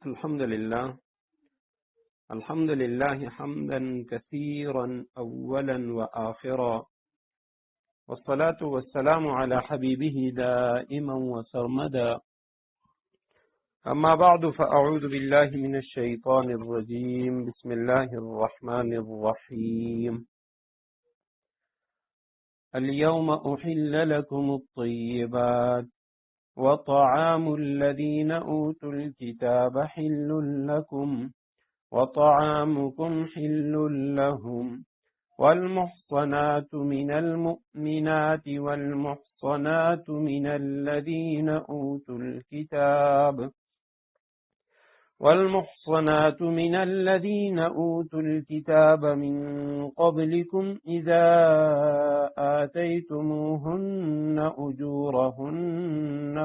الحمد لله حمدا كثيرا أولا وآخرا، والصلاة والسلام على حبيبه دائما وسرمدا. أما بعد، فأعوذ بالله من الشيطان الرجيم. بسم الله الرحمن الرحيم. اليوم أحل لكم الطيبات وطعام الذين أوتوا الكتاب حل لكم وطعامكم حل لهم، والمحصنات من المؤمنات والمحصنات من الذين أوتوا الكتاب من قبلكم إذا آتيتموهن أجورهن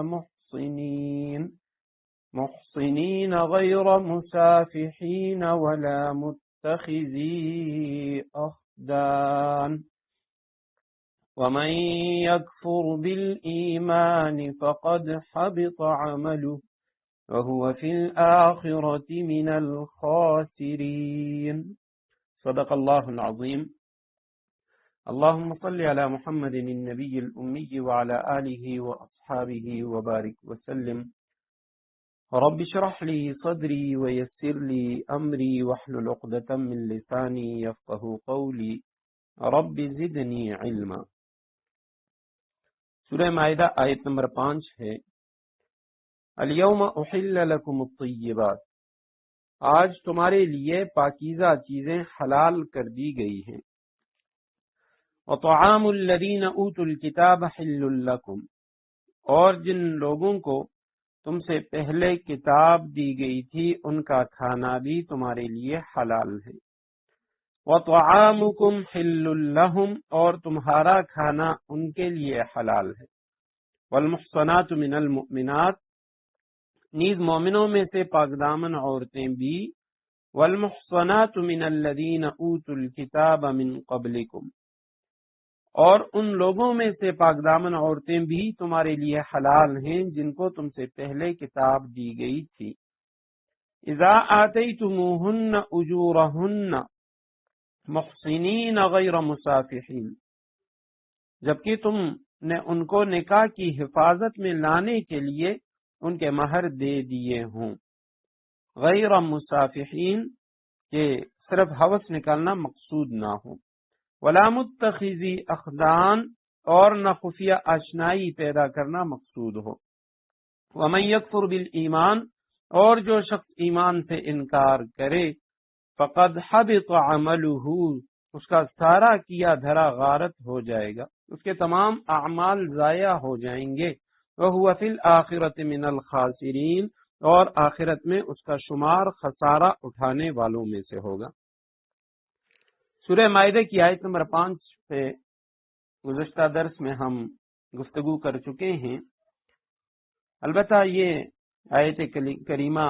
محصنين غير مسافحين ولا متخذي أخدان، ومن يكفر بالإيمان فقد حبط عمله وهو في الآخرة من الخاسرين. صدق الله العظيم. اللهم صل على محمد النبي الأمي وعلى آله وأصحابه وبارك وسلم. رب اشرح لي صدري ويسر لي أمري واحلل عقدة من لساني يفقهوا قولي رب زدني علما. سورہ مائدہ آیت نمبر 5 ہے. الیوم احل لکم الطیبات، آج تمہارے لیے پاکیزہ چیزیں حلال کر دی گئی ہیں. وطعام الذین اوتوا الکتاب حل لکم، اور جن لوگوں کو تم سے پہلے کتاب دی گئی تھی ان کا کھانا بھی تمہارے لیے حلال ہے. وطعامکم حل لہم، اور تمہارا کھانا ان کے لیے حلال ہے. والمحصنات من المؤمنات، نیز مومنوں میں سے پاکدامن عورتیں بھی. والمحصنات من الذین اوتوا الکتاب من قبلکم، اور ان لوگوں میں سے پاکدامن عورتیں بھی تمہارے لیے حلال ہیں جن کو تم سے پہلے کتاب دی گئی تھی. اذا آتیتموہن اجورہن محصنین غیر مسافحین، جبکہ تم نے ان کو نکاح کی حفاظت میں لانے کے لیے ان کے مہر دے دیے ہوں. غیر مسافحین، کہ صرف ہوس نکالنا مقصود نہ ہو. ولا متخذی اخدان، اور نہ خفیہ آشنائی پیدا کرنا مقصود ہو. ومن یکفر بالایمان، اور جو شخص ایمان سے انکار کرے فقد حبط عملہ، اس کا سارا کیا دھرا غارت ہو جائے گا، اس کے تمام اعمال ضائع ہو جائیں گے. وہو فی الآخرۃ من الخاسرین، اور آخرت میں اس کا شمار خسارہ اٹھانے والوں میں سے ہوگا. سورہ مائدہ کی آیت نمبر 5 سے گزشتہ درس میں ہم گفتگو کر چکے ہیں. البتہ یہ آیت کریمہ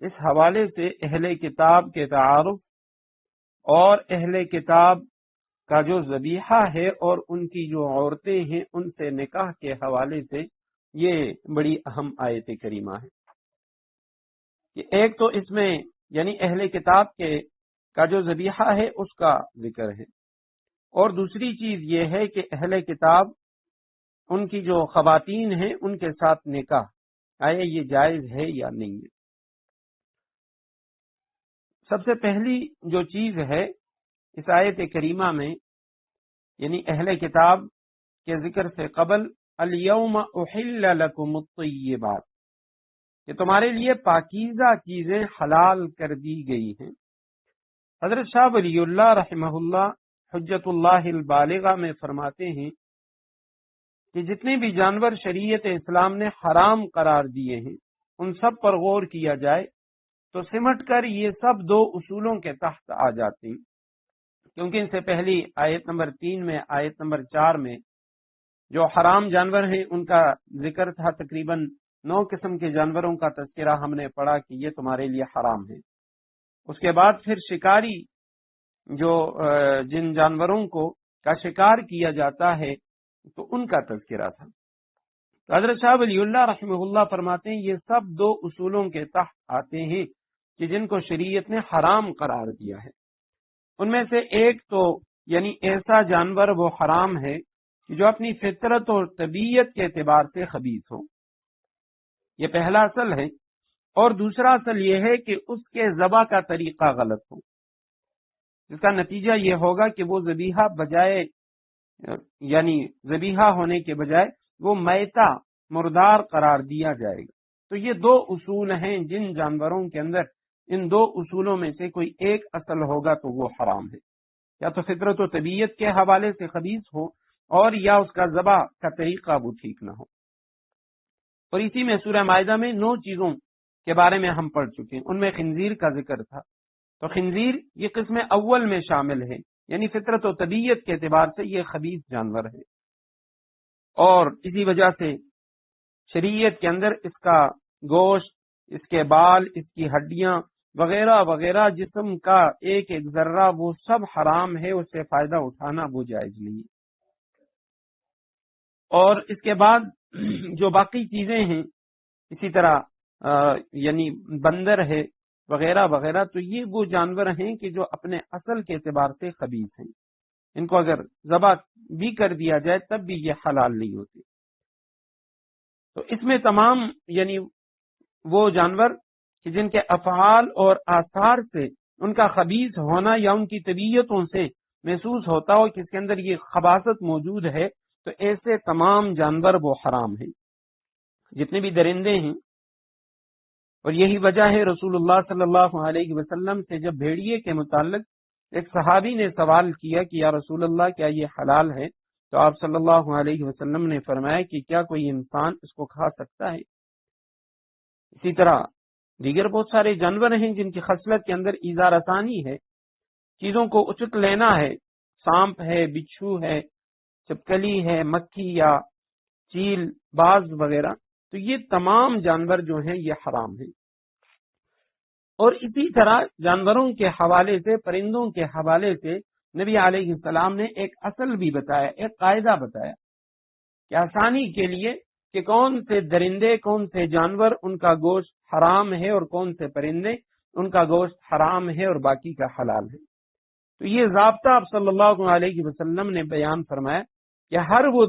اس حوالے سے اہل کتاب کے تعارف اور اہل کتاب کا جو ذبیحہ ہے اور ان کی جو عورتیں ہیں ان سے نکاح کے حوالے سے یہ بڑی اہم آیت کریمہ ہے. کہ ایک تو اس میں یعنی اہل کتاب کا جو ذبیحہ ہے اس کا ذکر ہے، اور دوسری چیز یہ ہے کہ اہل کتاب ان کی جو خواتین ہیں ان کے ساتھ نکاح آیا یہ جائز ہے یا نہیں ہے. سب سے پہلی جو چیز ہے اس آیت کریمہ میں، یعنی اہل کتاب کے ذکر سے قبل الیوم احل لکم الطیبات، کہ تمہارے لیے پاکیزہ چیزیں حلال کر دی گئی ہیں. حضرت شاہ ولی اللہ رحمہ اللہ حجت اللہ البالغہ میں فرماتے ہیں کہ جتنے بھی جانور شریعت اسلام نے حرام قرار دیے ہیں ان سب پر غور کیا جائے تو سمٹ کر یہ سب 2 اصولوں کے تحت آ جاتے ہیں. کیونکہ ان سے پہلی آیت نمبر 3 میں، آیت نمبر 4 میں جو حرام جانور ہیں ان کا ذکر تھا. تقریباً 9 قسم کے جانوروں کا تذکرہ ہم نے پڑھا کہ یہ تمہارے لیے حرام ہے. اس کے بعد پھر شکاری جو جن جانوروں کا شکار کیا جاتا ہے تو ان کا تذکرہ تھا. تو حضرت شاہ ولی اللہ رحمہ اللہ فرماتے ہیں یہ سب دو اصولوں کے تحت آتے ہیں کہ جن کو شریعت نے حرام قرار دیا ہے۔ ان میں سے ایک تو یعنی ایسا جانور وہ حرام ہے کہ جو اپنی فطرت اور طبیعت کے اعتبار سے خبیث ہو، یہ پہلا اصل ہے۔ اور دوسرا اصل یہ ہے کہ اس کے ذبح کا طریقہ غلط ہو، جس کا نتیجہ یہ ہوگا کہ وہ ذبیحہ بجائے یعنی ذبیحہ ہونے کے بجائے وہ میتہ مردار قرار دیا جائے گا۔ تو یہ دو اصول ہیں جن جانوروں کے اندر ان دو اصولوں میں سے کوئی ایک اصل ہوگا تو وہ حرام ہے، یا تو فطرت و طبیعت کے حوالے سے خبیث ہو اور یا اس کا ذبح کا طریقہ وہ ٹھیک نہ ہو۔ اور اسی میں سورہ مائدہ میں 9 چیزوں کے بارے میں ہم پڑھ چکے ہیں، ان میں خنزیر کا ذکر تھا۔ تو خنزیر یہ قسم اول میں شامل ہے، یعنی فطرت و طبیعت کے اعتبار سے یہ خبیث جانور ہے، اور اسی وجہ سے شریعت کے اندر اس کا گوشت، اس کے بال، اس کی ہڈیاں وغیرہ وغیرہ جسم کا ایک ایک ذرہ وہ سب حرام ہے، اس سے فائدہ اٹھانا وہ جائز نہیں۔ اور اس کے بعد جو باقی چیزیں ہیں اسی طرح یعنی بندر ہے وغیرہ وغیرہ، تو یہ وہ جانور ہیں کہ جو اپنے اصل کے اعتبار سے خبیث ہیں، ان کو اگر ذبح بھی کر دیا جائے تب بھی یہ حلال نہیں ہوتے۔ تو اس میں تمام یعنی وہ جانور کہ جن کے افعال اور آثار سے ان کا خبیث ہونا یا ان کی طبیعتوں سے محسوس ہوتا ہو کہ اس کے اندر یہ خباثت موجود ہے، تو ایسے تمام جانور وہ حرام ہیں، جتنے بھی درندے ہیں۔ اور یہی وجہ ہے رسول اللہ صلی اللہ علیہ وسلم سے جب بھیڑیے کے متعلق ایک صحابی نے سوال کیا کہ یا رسول اللہ کیا یہ حلال ہے، تو آپ صلی اللہ علیہ وسلم نے فرمایا کہ کیا کوئی انسان اس کو کھا سکتا ہے؟ اسی طرح دیگر بہت سارے جانور ہیں جن کی خصلت کے اندر ایذا رسانی ہے، چیزوں کو اچک لینا ہے، سانپ ہے، بچھو ہے، چپکلی ہے، مکھی یا چیل، باز وغیرہ، تو یہ تمام جانور جو ہیں یہ حرام ہیں۔ اور اسی طرح جانوروں کے حوالے سے، پرندوں کے حوالے سے نبی علیہ السلام نے ایک اصل بھی بتایا، ایک قاعدہ بتایا کہ آسانی کے لیے کہ کون سے درندے، کون سے جانور ان کا گوشت حرام ہے اور کون سے پرندے ان کا گوشت حرام ہے اور باقی کا حلال ہے۔ تو یہ ضابطہ آپ صلی اللہ علیہ وسلم نے بیان فرمایا کہ ہر وہ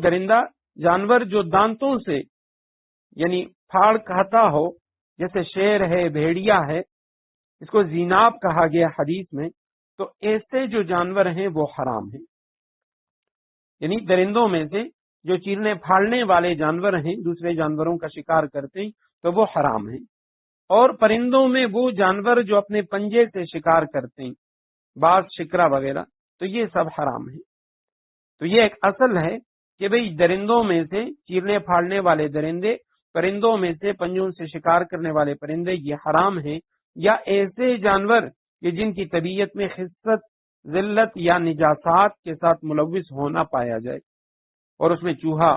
درندہ جانور جو دانتوں سے یعنی پھاڑ کھاتا ہو، جیسے شیر ہے، بھیڑیا ہے، اس کو زیناب کہا گیا حدیث میں، تو ایسے جو جانور ہیں وہ حرام ہیں۔ یعنی درندوں میں سے جو چیرنے پھاڑنے والے جانور ہیں، دوسرے جانوروں کا شکار کرتے ہیں، تو وہ حرام ہیں۔ اور پرندوں میں وہ جانور جو اپنے پنجے سے شکار کرتے ہیں، باز، شکرا وغیرہ، تو یہ سب حرام ہیں۔ تو یہ ایک اصل ہے کہ بھئی درندوں میں سے چیرنے پھاڑنے والے درندے، پرندوں میں سے پنجوں سے شکار کرنے والے پرندے یہ حرام ہیں، یا ایسے جانور کہ جن کی طبیعت میں خست، ذلت یا نجاسات کے ساتھ ملوث ہونا پایا جائے، اور اس میں چوہا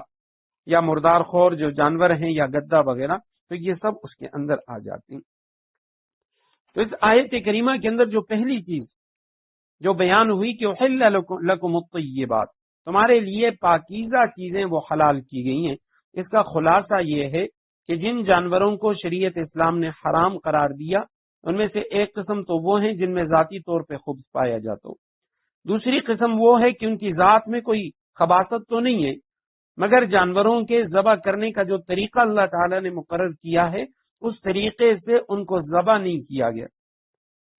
یا مردار خور جو جانور ہیں یا گدا وغیرہ، تو یہ سب اس کے اندر آ جاتے ہیں۔ تو اس آیت کریمہ کے اندر جو پہلی چیز جو بیان ہوئی کہ احل لکم الطیبات، تمہارے لیے پاکیزہ چیزیں وہ حلال کی گئی ہیں، اس کا خلاصہ یہ ہے کہ جن جانوروں کو شریعت اسلام نے حرام قرار دیا ان میں سے ایک قسم تو وہ ہیں جن میں ذاتی طور پہ خبث پایا جاتا ہو، دوسری قسم وہ ہے کہ ان کی ذات میں کوئی خباثت تو نہیں ہے، مگر جانوروں کے ذبح کرنے کا جو طریقہ اللہ تعالی نے مقرر کیا ہے اس طریقے سے ان کو ذبح نہیں کیا گیا۔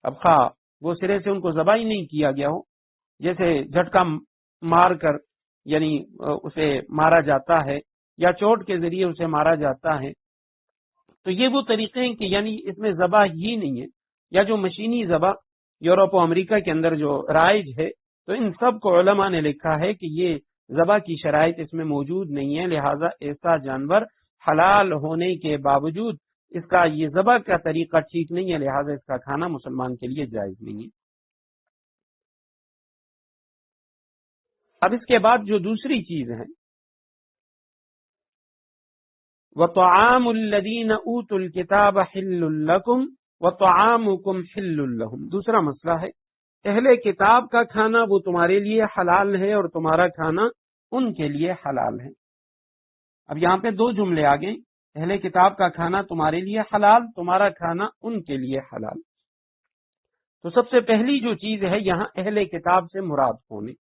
اب خواہ وہ سرے سے ان کو ذبح ہی نہیں کیا گیا ہو، جیسے جھٹکا مار کر یعنی اسے مارا جاتا ہے یا چوٹ کے ذریعے اسے مارا جاتا ہے، تو یہ وہ طریقے ہیں کہ یعنی اس میں ذبح ہی نہیں ہے، یا جو مشینی ذبح یورپ و امریکہ کے اندر جو رائج ہے، تو ان سب کو علماء نے لکھا ہے کہ یہ ذبح کی شرائط اس میں موجود نہیں ہے، لہٰذا ایسا جانور حلال ہونے کے باوجود اس کا یہ ذبح کا طریقہ ٹھیک نہیں ہے، لہٰذا اس کا کھانا مسلمان کے لیے جائز نہیں ہے۔ اب اس کے بعد جو دوسری چیز ہے وَطَعَامُ الَّذِينَ أُوتُوا الْكِتَابَ حِلٌّ لَّكُمْ وَطَعَامُكُمْ حِلٌّ لَّهُمْ، دوسرا مسئلہ ہے اہل کتاب کا کھانا وہ تمہارے لیے حلال ہے اور تمہارا کھانا ان کے لیے حلال ہے۔ اب یہاں پہ دو جملے آ گئے، اہل کتاب کا کھانا تمہارے لیے حلال، تمہارا کھانا ان کے لیے حلال۔ تو سب سے پہلی جو چیز ہے یہاں اہل کتاب سے مراد ہونے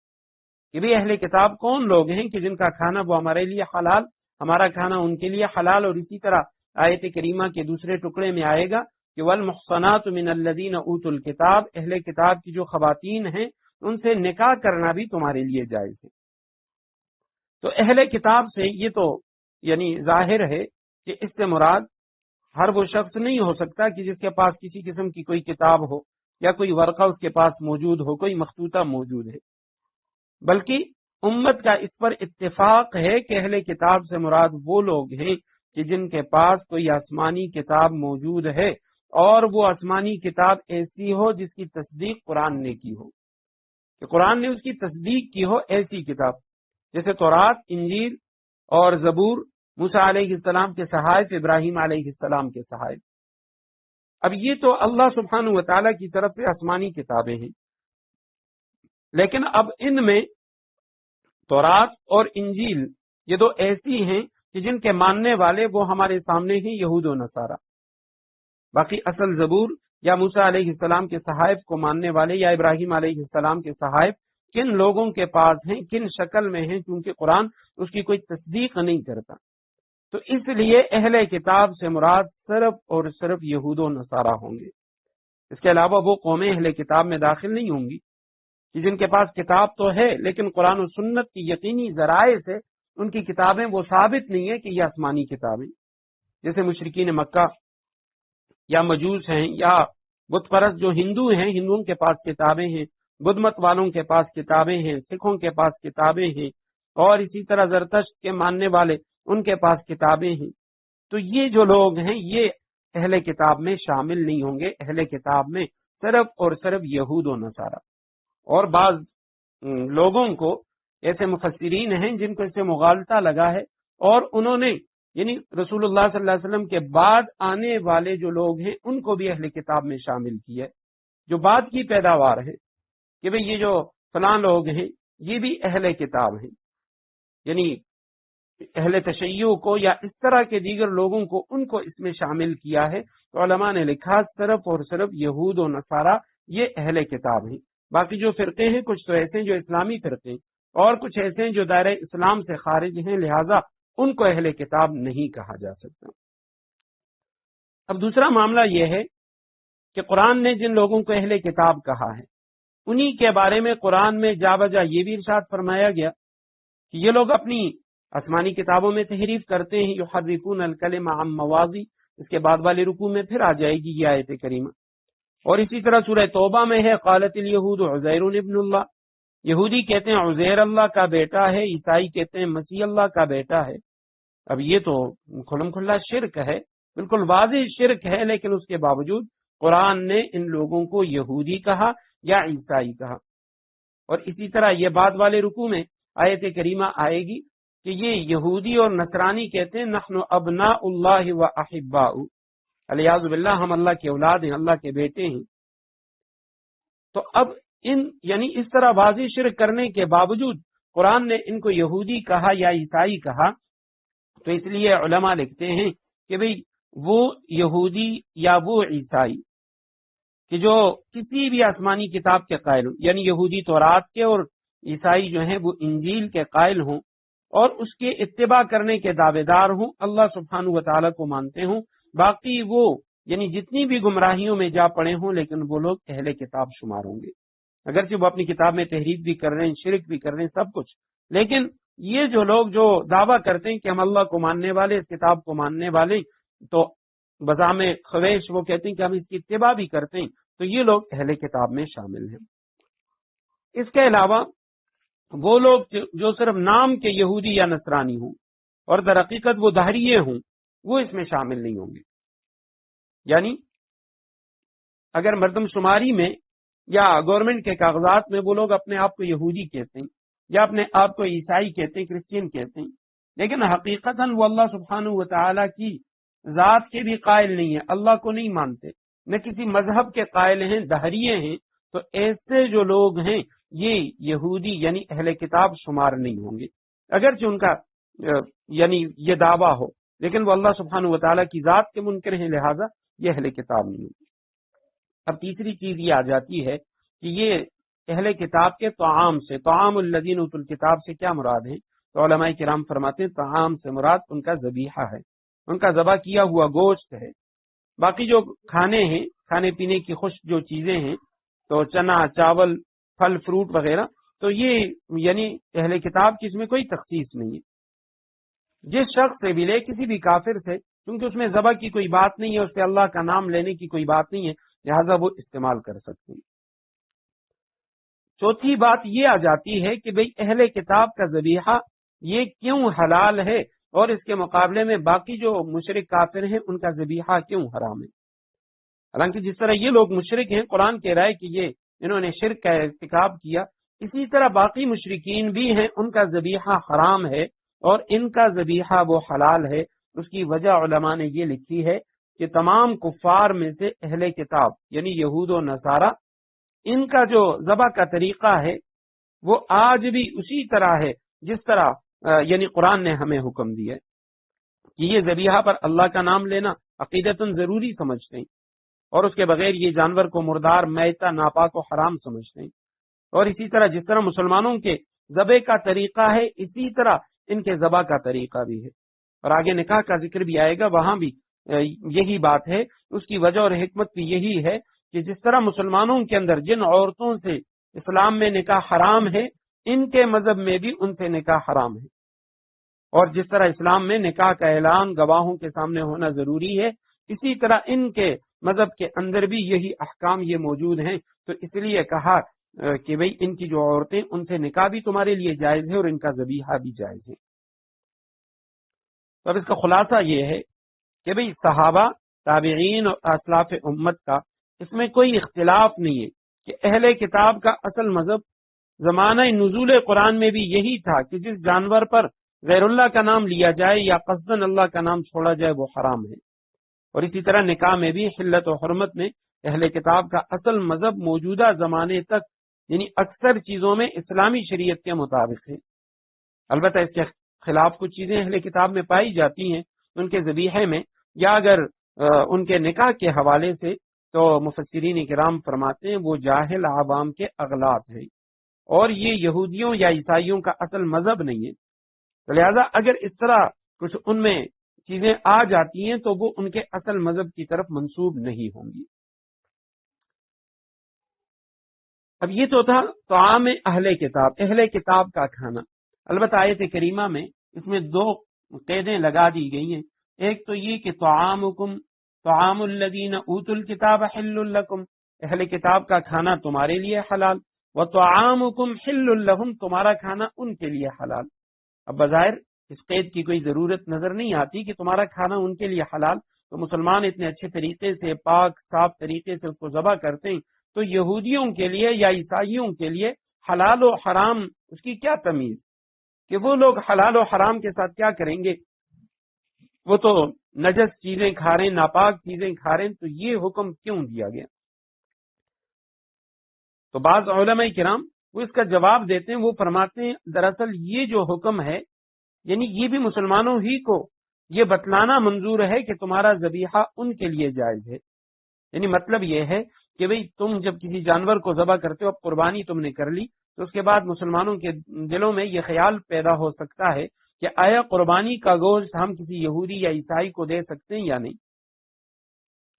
کہ بھی اہل کتاب کون لوگ ہیں کہ جن کا کھانا وہ ہمارے لیے حلال، ہمارا کھانا ان کے لیے حلال۔ اور اسی طرح آیت کریمہ کے دوسرے ٹکڑے میں آئے گا کہ والمحصنات من الذین اوتوا الکتاب، اہل کتاب کی جو خواتین ہیں ان سے نکاح کرنا بھی تمہارے لیے جائز ہے۔ تو اہل کتاب سے یہ تو یعنی ظاہر ہے کہ اس سے مراد ہر وہ شخص نہیں ہو سکتا کہ جس کے پاس کسی قسم کی کوئی کتاب ہو یا کوئی ورقہ اس کے پاس موجود ہو، کوئی مخطوطہ موجود ہے، بلکہ امت کا اس پر اتفاق ہے کہ اہل کتاب سے مراد وہ لوگ ہیں کہ جن کے پاس کوئی آسمانی کتاب موجود ہے، اور وہ آسمانی کتاب ایسی ہو جس کی تصدیق قرآن نے کی ہو، کہ قرآن نے اس کی تصدیق کی ہو، ایسی کتاب جیسے تورات، انجیل اور زبور، موسیٰ علیہ السلام کے صحائف، ابراہیم علیہ السلام کے صحائف۔ اب یہ تو اللہ سبحانہ و تعالیٰ کی طرف سے آسمانی کتابیں ہیں، لیکن اب ان میں تورات اور انجیل یہ دو ایسی ہیں کہ جن کے ماننے والے وہ ہمارے سامنے ہیں یہود و نصارہ۔ باقی اصل زبور یا موسیٰ علیہ السلام کے صحائف کو ماننے والے یا ابراہیم علیہ السلام کے صحائف کن لوگوں کے پاس ہیں، کن شکل میں ہیں، کیونکہ قرآن اس کی کوئی تصدیق نہیں کرتا۔ تو اس لیے اہل کتاب سے مراد صرف اور صرف یہود و نصارہ ہوں گے، اس کے علاوہ وہ قومیں اہل کتاب میں داخل نہیں ہوں گی کہ جن کے پاس کتاب تو ہے لیکن قرآن و سنت کی یقینی ذرائع سے ان کی کتابیں وہ ثابت نہیں ہے کہ یہ آسمانی کتابیں، جیسے مشرکین مکہ یا مجوس ہیں یا بت پرست جو ہندو ہیں، ہندوؤں کے پاس کتابیں ہیں، بدھ مت والوں کے پاس کتابیں ہیں، سکھوں کے پاس کتابیں ہیں، اور اسی طرح زرتشت کے ماننے والے ان کے پاس کتابیں ہیں۔ تو یہ جو لوگ ہیں یہ اہل کتاب میں شامل نہیں ہوں گے، اہل کتاب میں صرف اور صرف یہود و نصارہ۔ اور بعض لوگوں کو ایسے مفسرین ہیں جن کو اس سے مغالطہ لگا ہے، اور انہوں نے یعنی رسول اللہ صلی اللہ علیہ وسلم کے بعد آنے والے جو لوگ ہیں ان کو بھی اہل کتاب میں شامل کیا ہے، جو بعد کی پیداوار ہے، کہ بھئی یہ جو فلاں لوگ ہیں یہ بھی اہل کتاب ہیں، یعنی اہل تشیع کو یا اس طرح کے دیگر لوگوں کو ان کو اس میں شامل کیا ہے۔ تو علماء نے لکھا صرف اور صرف یہود و نصارہ یہ اہل کتاب ہیں۔ باقی جو فرقے ہیں کچھ تو ایسے ہیں جو اسلامی فرقے ہیں، اور کچھ ایسے ہیں جو دائرہ اسلام سے خارج ہیں، لہذا ان کو اہل کتاب نہیں کہا جا سکتا۔ اب دوسرا معاملہ یہ ہے کہ قرآن نے جن لوگوں کو اہل کتاب کہا ہے انہی کے بارے میں قرآن میں جا بجا یہ بھی ارشاد فرمایا گیا کہ یہ لوگ اپنی آسمانی کتابوں میں تحریف کرتے ہیں، یحرفون الکلم عن مواضع، اس کے بعد والے رکوع میں پھر آ جائے گی یہ آیت کریمہ۔ اور اسی طرح سورہ توبہ میں ہے قالت الیہود عزیر ابن اللہ، یہودی کہتے ہیں عزیر اللہ کا بیٹا ہے، عیسائی کہتے ہیں مسیح اللہ کا بیٹا ہے۔ اب یہ تو کھلم کھلا شرک ہے، بالکل واضح شرک ہے، لیکن اس کے باوجود قرآن نے ان لوگوں کو یہودی کہا یا عیسائی کہا۔ اور اسی طرح یہ بعد والے رکوع میں آیت کریمہ آئے گی کہ یہ یہودی اور نصرانی کہتے ہیں نحن ابناء اللہ و احباؤ، علیاذ باللہ ہم اللہ کے اولاد ہیں، اللہ کے بیٹے ہیں۔ تو اب ان یعنی اس طرح واضح شرک کرنے کے باوجود قرآن نے ان کو یہودی کہا یا عیسائی کہا، تو اس لیے علماء لکھتے ہیں کہ بھئی وہ یہودی یا وہ عیسائی کہ جو کسی بھی آسمانی کتاب کے قائل ہوں، یعنی یہودی تورات کے اور عیسائی جو ہیں وہ انجیل کے قائل ہوں اور اس کے اتباع کرنے کے دعوے دار ہوں، اللہ سبحانہ و تعالیٰ کو مانتے ہوں، باقی وہ یعنی جتنی بھی گمراہیوں میں جا پڑے ہوں لیکن وہ لوگ اہل کتاب شمار ہوں گے، اگرچہ وہ اپنی کتاب میں تحریف بھی کر رہے ہیں، شرک بھی کر رہے ہیں، سب کچھ، لیکن یہ جو لوگ جو دعویٰ کرتے ہیں کہ ہم اللہ کو ماننے والے، اس کتاب کو ماننے والے، تو بزعم خویش وہ کہتے ہیں کہ ہم اس کی اتباع بھی کرتے ہیں، تو یہ لوگ اہل کتاب میں شامل ہیں۔ اس کے علاوہ وہ لوگ جو صرف نام کے یہودی یا نصرانی ہوں اور در حقیقت وہ دہریے ہوں، وہ اس میں شامل نہیں ہوں گے۔ یعنی اگر مردم شماری میں یا گورنمنٹ کے کاغذات میں وہ لوگ اپنے آپ کو یہودی کہتے ہیں یا اپنے آپ کو عیسائی کہتے ہیں، کرسچین کہتے ہیں، لیکن حقیقتاً وہ اللہ سبحانہ و تعالیٰ کی ذات کے بھی قائل نہیں ہے، اللہ کو نہیں مانتے، نہ کسی مذہب کے قائل ہیں، دہریے ہیں، تو ایسے جو لوگ ہیں یہ یہودی یعنی اہل کتاب شمار نہیں ہوں گے۔ اگرچہ ان کا یعنی یہ دعویٰ ہو، لیکن وہ اللہ سبحانہ و تعالیٰ کی ذات کے منکر ہیں، لہذا یہ اہل کتاب نہیں ہے۔ اب تیسری چیز یہ آ جاتی ہے کہ یہ اہل کتاب کے طعام سے، طعام الذین اوتوا الکتاب سے کیا مراد ہے؟ تو علماء کرام فرماتے ہیں طعام سے مراد ان کا ذبیحہ ہے، ان کا ذبح کیا ہوا گوشت ہے۔ باقی جو کھانے ہیں، کھانے پینے کی خشک جو چیزیں ہیں، تو چنا، چاول، پھل فروٹ وغیرہ، تو یہ یعنی اہل کتاب کی اس میں کوئی تخصیص نہیں ہے۔ جس شخص سے بھی لے، کسی بھی کافر سے، کیونکہ اس میں ذبح کی کوئی بات نہیں ہے، اس پہ اللہ کا نام لینے کی کوئی بات نہیں ہے، لہذا وہ استعمال کر سکتے ہیں۔ چوتھی بات یہ آ جاتی ہے کہ بھئی اہل کتاب کا ذبیحہ یہ کیوں حلال ہے، اور اس کے مقابلے میں باقی جو مشرک کافر ہیں ان کا ذبیحہ کیوں حرام ہے؟ حالانکہ جس طرح یہ لوگ مشرک ہیں، قرآن کہہ رہا ہے کہ یہ انہوں نے شرک کا ارتکاب کیا، اسی طرح باقی مشرکین بھی ہیں، ان کا ذبیحہ حرام ہے اور ان کا ذبیحہ وہ حلال ہے۔ اس کی وجہ علماء نے یہ لکھی ہے کہ تمام کفار میں سے اہل کتاب یعنی یہود و نصارہ، ان کا جو ذبح کا طریقہ ہے وہ آج بھی اسی طرح ہے جس طرح یعنی قرآن نے ہمیں حکم دیا ہے کہ یہ ذبیحہ پر اللہ کا نام لینا عقیدتاً ضروری سمجھتے ہیں، اور اس کے بغیر یہ جانور کو مردار، میتہ، ناپاک و حرام سمجھتے ہیں۔ اور اسی طرح جس طرح مسلمانوں کے ذبح کا طریقہ ہے، اسی طرح ان کے ذبح کا طریقہ بھی ہے، اور آگے نکاح کا ذکر بھی آئے گا، وہاں بھی یہی بات ہے۔ اس کی وجہ اور حکمت بھی یہی ہے کہ جس طرح مسلمانوں کے اندر جن عورتوں سے اسلام میں نکاح حرام ہے، ان کے مذہب میں بھی ان سے نکاح حرام ہے، اور جس طرح اسلام میں نکاح کا اعلان گواہوں کے سامنے ہونا ضروری ہے، اسی طرح ان کے مذہب کے اندر بھی یہی احکام یہ موجود ہیں۔ تو اس لیے کہا کہ بھئی ان کی جو عورتیں، ان سے نکاح بھی تمہارے لیے جائز ہے اور ان کا ذبیحہ بھی جائز ہے۔ تو اب اس کا خلاصہ یہ ہے کہ بھئی صحابہ، تابعین اور اسلاف امت کا اس میں کوئی اختلاف نہیں ہے کہ اہل کتاب کا اصل مذہب زمانہ نزول قرآن میں بھی یہی تھا کہ جس جانور پر غیر اللہ کا نام لیا جائے یا قصداً اللہ کا نام چھوڑا جائے وہ حرام ہے۔ اور اسی طرح نکاح میں بھی حلت و حرمت میں اہل کتاب کا اصل مذہب موجودہ زمانے تک یعنی اکثر چیزوں میں اسلامی شریعت کے مطابق ہے۔ البتہ اس کے خلاف کچھ چیزیں اہل کتاب میں پائی جاتی ہیں ان کے ذبیحے میں، یا اگر ان کے نکاح کے حوالے سے، تو مفسرین کرام فرماتے ہیں وہ جاہل عوام کے اغلاط ہیں، اور یہ یہودیوں یا عیسائیوں کا اصل مذہب نہیں ہے۔ تو لہذا اگر اس طرح کچھ ان میں چیزیں آ جاتی ہیں تو وہ ان کے اصل مذہب کی طرف منسوب نہیں ہوں گی۔ اب یہ تو تھا طعام اہل کتاب، اہل کتاب کا کھانا۔ البتہ آیت کریمہ میں اس میں دو قیدیں لگا دی گئی ہیں۔ ایک تو یہ کہ طعامکم طعام الذین اوتوا الکتاب حل لکم، اہل کتاب کا کھانا تمہارے لیے حلال، وطعامکم حل لہم، تمہارا کھانا ان کے لیے حلال۔ اب بظاہر اس قید کی کوئی ضرورت نظر نہیں آتی کہ تمہارا کھانا ان کے لیے حلال، تو مسلمان اتنے اچھے طریقے سے، پاک صاف طریقے سے اس کو ذبح کرتے ہیں، تو یہودیوں کے لیے یا عیسائیوں کے لیے حلال و حرام اس کی کیا تمیز کہ وہ لوگ حلال و حرام کے ساتھ کیا کریں گے؟ وہ تو نجس چیزیں کھا رہے ہیں، ناپاک چیزیں کھا رہے ہیں، تو یہ حکم کیوں دیا گیا؟ تو بعض علماء کرام وہ اس کا جواب دیتے ہیں، وہ فرماتے ہیں دراصل یہ جو حکم ہے یعنی یہ بھی مسلمانوں ہی کو یہ بتلانا منظور ہے کہ تمہارا ذبیحہ ان کے لیے جائز ہے۔ یعنی مطلب یہ ہے کہ بھئی تم جب کسی جانور کو ذبح کرتے ہو، اب قربانی تم نے کر لی، تو اس کے بعد مسلمانوں کے دلوں میں یہ خیال پیدا ہو سکتا ہے کہ آیا قربانی کا گوشت ہم کسی یہودی یا عیسائی کو دے سکتے ہیں یا نہیں؟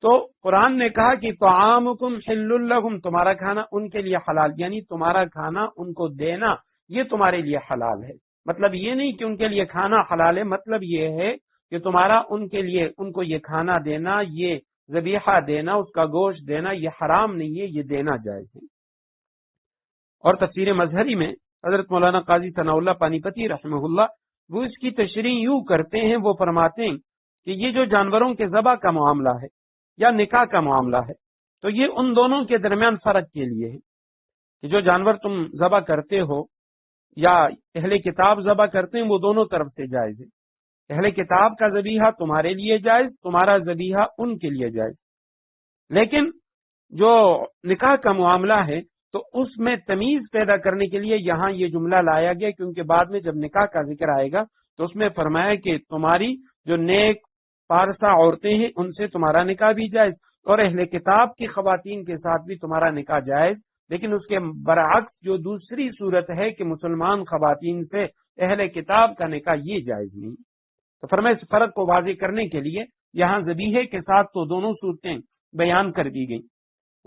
تو قرآن نے کہا کہ طعامکم حل لہم، تمہارا کھانا ان کے لیے حلال، یعنی تمہارا کھانا ان کو دینا یہ تمہارے لیے حلال ہے۔ مطلب یہ نہیں کہ ان کے لیے کھانا حلال ہے، مطلب یہ ہے کہ تمہارا ان کے لیے ان کو یہ کھانا دینا، یہ ذبیحہ دینا، اس کا گوشت دینا یہ حرام نہیں ہے، یہ دینا جائز ہے۔ اور تفسیر مظہری میں حضرت مولانا قاضی ثناء اللہ پانی پتی رحمہ اللہ وہ اس کی تشریح یوں کرتے ہیں، وہ فرماتے ہیں کہ یہ جو جانوروں کے ذبح کا معاملہ ہے یا نکاح کا معاملہ ہے، تو یہ ان دونوں کے درمیان فرق کے لیے ہے کہ جو جانور تم ذبح کرتے ہو یا اہل کتاب ذبح کرتے ہیں وہ دونوں طرف سے جائز ہے۔ اہل کتاب کا ذبیحہ تمہارے لیے جائز، تمہارا ذبیحہ ان کے لیے جائز۔ لیکن جو نکاح کا معاملہ ہے تو اس میں تمیز پیدا کرنے کے لیے یہاں یہ جملہ لایا گیا، کیونکہ بعد میں جب نکاح کا ذکر آئے گا تو اس میں فرمایا کہ تمہاری جو نیک پارسا عورتیں ہیں ان سے تمہارا نکاح بھی جائز، اور اہل کتاب کی خواتین کے ساتھ بھی تمہارا نکاح جائز، لیکن اس کے برعکس جو دوسری صورت ہے کہ مسلمان خواتین سے اہل کتاب کا نکاح یہ جائز نہیں۔ تو فرمایا اس فرق کو واضح کرنے کے لیے یہاں ذبیحے کے ساتھ تو دونوں صورتیں بیان کر دی گئی،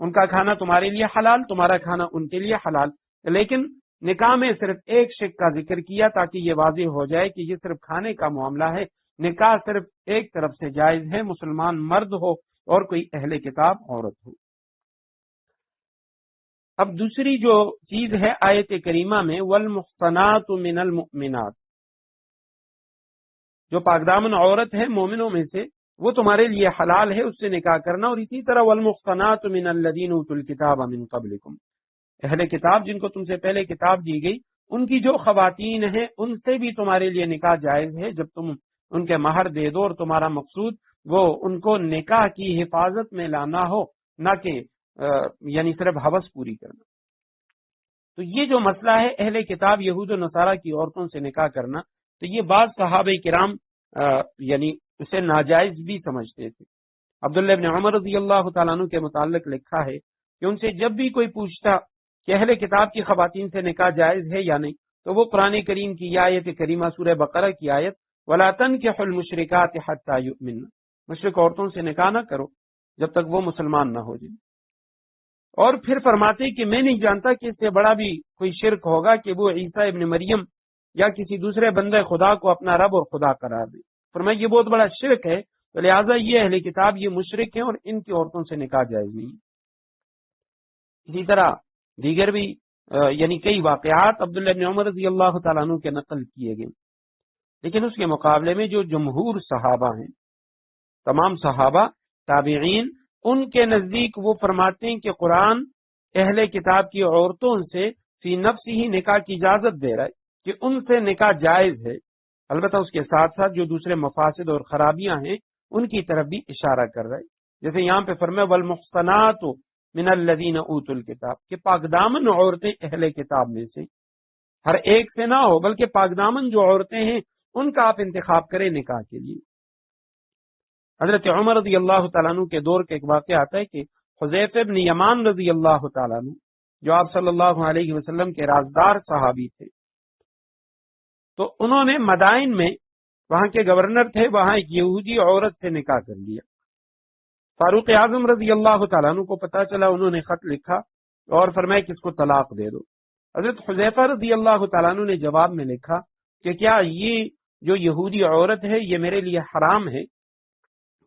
ان کا کھانا تمہارے لیے حلال، تمہارا کھانا ان کے لیے حلال، لیکن نکاح میں صرف ایک شق کا ذکر کیا تاکہ یہ واضح ہو جائے کہ یہ صرف کھانے کا معاملہ ہے، نکاح صرف ایک طرف سے جائز ہے، مسلمان مرد ہو اور کوئی اہل کتاب عورت ہو۔ اب دوسری جو چیز ہے آیت کریمہ میں والمحصنات من المؤمنات، جو پاکدامن عورت ہے مومنوں میں سے وہ تمہارے لیے حلال ہے، اس سے نکاح کرنا، اور اسی طرح والمحصنات من الذین اوتوا الکتاب من قبلکم، اہل کتاب جن کو تم سے پہلے کتاب دی گئی ان کی جو خواتین ہیں ان سے بھی تمہارے لیے نکاح جائز ہے جب تم ان کے مہر دے دو اور تمہارا مقصود وہ ان کو نکاح کی حفاظت میں لانا ہو، نہ کہ یعنی صرف ہوس پوری کرنا۔ تو یہ جو مسئلہ ہے اہل کتاب یہود و نصارہ کی عورتوں سے نکاح کرنا، تو یہ بعض صحابہ کرام یعنی اسے ناجائز بھی سمجھتے تھے۔ عبداللہ ابن عمر رضی اللہ تعالیٰ عنہ کے متعلق لکھا ہے کہ ان سے جب بھی کوئی پوچھتا کہ اہل کتاب کی خواتین سے نکاح جائز ہے یا نہیں، تو وہ قرآن کریم کی آیت کریمہ سورہ بقرہ کی آیت وَلَا تَنْكِحُوا الْمُشْرِكَاتِ حَتَّى يُؤْمِنَّ، مشرک عورتوں سے نکاح نہ کرو جب تک وہ مسلمان نہ ہو جائیں، اور پھر فرماتے کہ میں نہیں جانتا کہ اس سے بڑا بھی کوئی شرک ہوگا کہ وہ عیسیٰ ابن مریم یا کسی دوسرے بندے خدا کو اپنا رب اور خدا قرار دے۔ فرمایا یہ بہت بڑا شرک ہے، تو لہٰذا یہ اہل کتاب یہ مشرک ہیں اور ان کی عورتوں سے نکاح جائز نہیں۔ اسی طرح دیگر بھی یعنی کئی واقعات عبداللہ بن عمر رضی اللہ تعالیٰ عنہ کے نقل کیے گئے، لیکن اس کے مقابلے میں جو جمہور صحابہ ہیں، تمام صحابہ تابعین، ان کے نزدیک وہ فرماتے ہیں کہ قرآن اہل کتاب کی عورتوں سے فی نفس ہی نکاح کی اجازت دے رہا ہے کہ ان سے نکاح جائز ہے، البتہ اس کے ساتھ ساتھ جو دوسرے مفاسد اور خرابیاں ہیں ان کی طرف بھی اشارہ کر رہا ہے، جیسے یہاں پہ فرمایا والمحصنات من الذین اوتوا الکتاب، کہ پاکدامن عورتیں اہل کتاب میں سے، ہر ایک سے نہ ہو بلکہ پاکدامن جو عورتیں ہیں ان کا آپ انتخاب کریں نکاح کے لیے۔ حضرت عمر رضی اللہ تعالیٰ عنہ کے دور کا ایک واقعہ آتا ہے کہ حذیفہ بن یمان رضی اللہ تعالیٰ عنہ جو آپ صلی اللہ علیہ وسلم کے رازدار صحابی تھے، تو انہوں نے مدائن میں وہاں کے گورنر تھے، وہاں ایک یہودی عورت سے نکاح کر لیا۔ فاروق اعظم رضی اللہ تعالیٰ عنہ کو پتا چلا، انہوں نے خط لکھا اور فرمایا کہ اس کو طلاق دے دو۔ حضرت حذیفہ رضی اللہ تعالیٰ عنہ نے جواب میں لکھا کہ کیا یہ جو یہودی عورت ہے یہ میرے لیے حرام ہے؟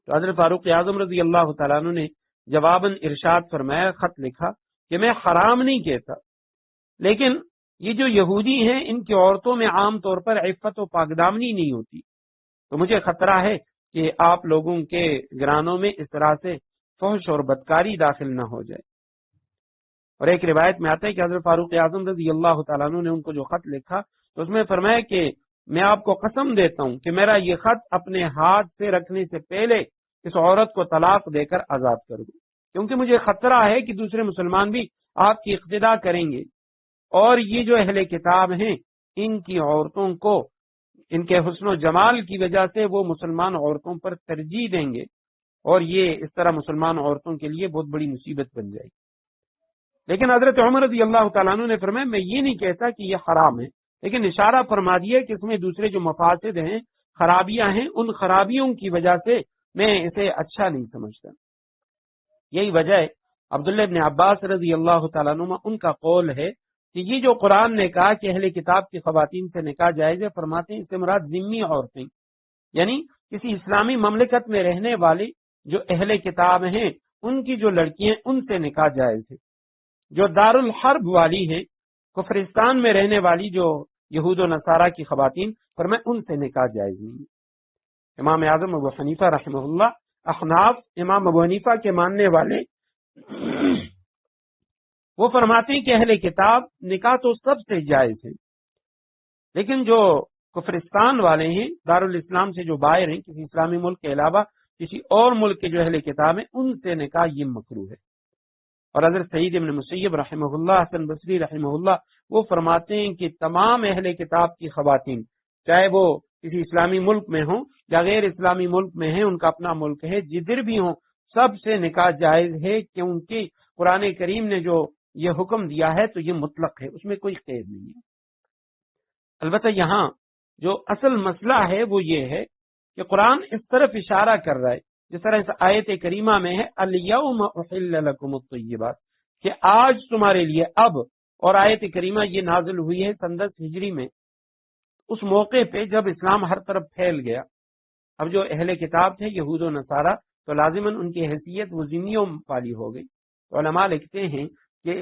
تو حضرت فاروق اعظم رضی اللہ تعالیٰ عنہ نے جواباً ارشاد فرمایا، خط لکھا کہ میں حرام نہیں کہتا، لیکن یہ جو یہودی ہیں ان کی عورتوں میں عام طور پر عفت و پاکدامنی نہیں ہوتی، تو مجھے خطرہ ہے کہ آپ لوگوں کے گرانوں میں اس طرح سے فحش اور بدکاری داخل نہ ہو جائے۔ اور ایک روایت میں آتا ہے کہ حضرت فاروق اعظم رضی اللہ تعالیٰ عنہ نے ان کو جو خط لکھا تو اس میں فرمایا کہ میں آپ کو قسم دیتا ہوں کہ میرا یہ خط اپنے ہاتھ سے رکھنے سے پہلے اس عورت کو طلاق دے کر آزاد کر دوں، کیونکہ مجھے خطرہ ہے کہ دوسرے مسلمان بھی آپ کی اقتدا کریں گے، اور یہ جو اہل کتاب ہیں ان کی عورتوں کو ان کے حسن و جمال کی وجہ سے وہ مسلمان عورتوں پر ترجیح دیں گے، اور یہ اس طرح مسلمان عورتوں کے لیے بہت بڑی مصیبت بن جائے گی۔ لیکن حضرت عمر رضی اللہ تعالیٰ عنہ نے فرمایا میں یہ نہیں کہتا کہ یہ حرام ہے، لیکن اشارہ فرما دیا کہ اس میں دوسرے جو مفاسد ہیں، خرابیاں ہیں، ان خرابیوں کی وجہ سے میں اسے اچھا نہیں سمجھتا۔ یہی وجہ ہے عبداللہ ابن عباس رضی اللہ تعالیٰ عنہ ان کا قول ہے کہ یہ جو قرآن نے کہا کہ اہل کتاب کی خواتین سے نکاح جائز ہے، فرماتے ہیں اس سے مراد ذمی عورتیں، یعنی کسی اسلامی مملکت میں رہنے والے جو اہل کتاب ہیں ان کی جو لڑکیاں ان سے نکاح جائز ہے۔ جو دارالحرب والی ہیں، کفرستان میں رہنے والی جو یہود و نصارہ کی خواتین، فرمایا ان سے نکاح جائز نہیں۔ امام اعظم ابو حنیفہ رحمہ اللہ، احناف امام ابو حنیفہ کے ماننے والے، وہ فرماتے ہیں کہ اہل کتاب نکاح تو سب سے جائز ہے، لیکن جو کفرستان والے ہیں، دارالاسلام سے جو باہر ہیں، کسی اسلامی ملک کے علاوہ کسی اور ملک کے جو اہل کتاب ہیں ان سے نکاح یہ مکروہ ہے۔ اور حضرت سعید ابن مسیب رحمہ اللہ، حسن بصری رحمہ اللہ، وہ فرماتے ہیں کہ تمام اہل کتاب کی خواتین، چاہے وہ کسی اسلامی ملک میں ہوں یا غیر اسلامی ملک میں ہیں، ان کا اپنا ملک ہے، جدھر بھی ہوں، سب سے نکاح جائز ہے، کیونکہ قرآن کریم نے جو یہ حکم دیا ہے تو یہ مطلق ہے، اس میں کوئی قید نہیں ہے۔ البتہ یہاں جو اصل مسئلہ ہے وہ یہ ہے کہ قرآن اس طرف اشارہ کر رہا ہے، جس طرح اس آیت کریمہ میں ہے الیوم احل لکم الطیبات، کہ آج تمہارے لیے، اب، اور آیت کریمہ یہ نازل ہوئی ہے سن 10 ہجری میں، اس موقع پہ جب اسلام ہر طرف پھیل گیا۔ اب جو اہل کتاب تھے یہود و نصارہ، تو لازماً ان کی حیثیت وہ ذمیوں والی ہو گئی۔ علماء لکھتے ہیں کہ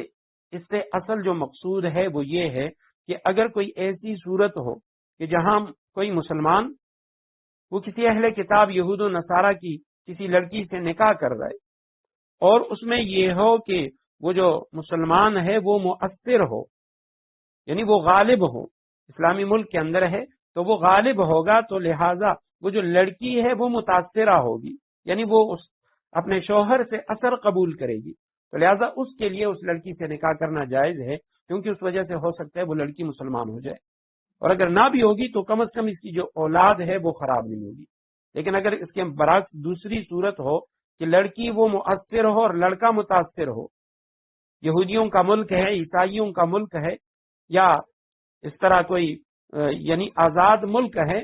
اس سے اصل جو مقصود ہے وہ یہ ہے کہ اگر کوئی ایسی صورت ہو کہ جہاں کوئی مسلمان وہ کسی اہل کتاب یہود و نصارہ کی کسی لڑکی سے نکاح کر رہا ہے، اور اس میں یہ ہو کہ وہ جو مسلمان ہے وہ مؤثر ہو، یعنی وہ غالب ہو، اسلامی ملک کے اندر ہے تو وہ غالب ہوگا، تو لہٰذا وہ جو لڑکی ہے وہ متاثرہ ہوگی، یعنی وہ اپنے شوہر سے اثر قبول کرے گی، تو لہٰذا اس کے لیے اس لڑکی سے نکاح کرنا جائز ہے، کیونکہ اس وجہ سے ہو سکتا ہے وہ لڑکی مسلمان ہو جائے، اور اگر نہ بھی ہوگی تو کم از کم اس کی جو اولاد ہے وہ خراب نہیں ہوگی۔ لیکن اگر اس کے برعکس دوسری صورت ہو کہ لڑکی وہ مؤثر ہو اور لڑکا متاثر ہو، یہودیوں کا ملک ہے، عیسائیوں کا ملک ہے، یا اس طرح کوئی یعنی آزاد ملک ہے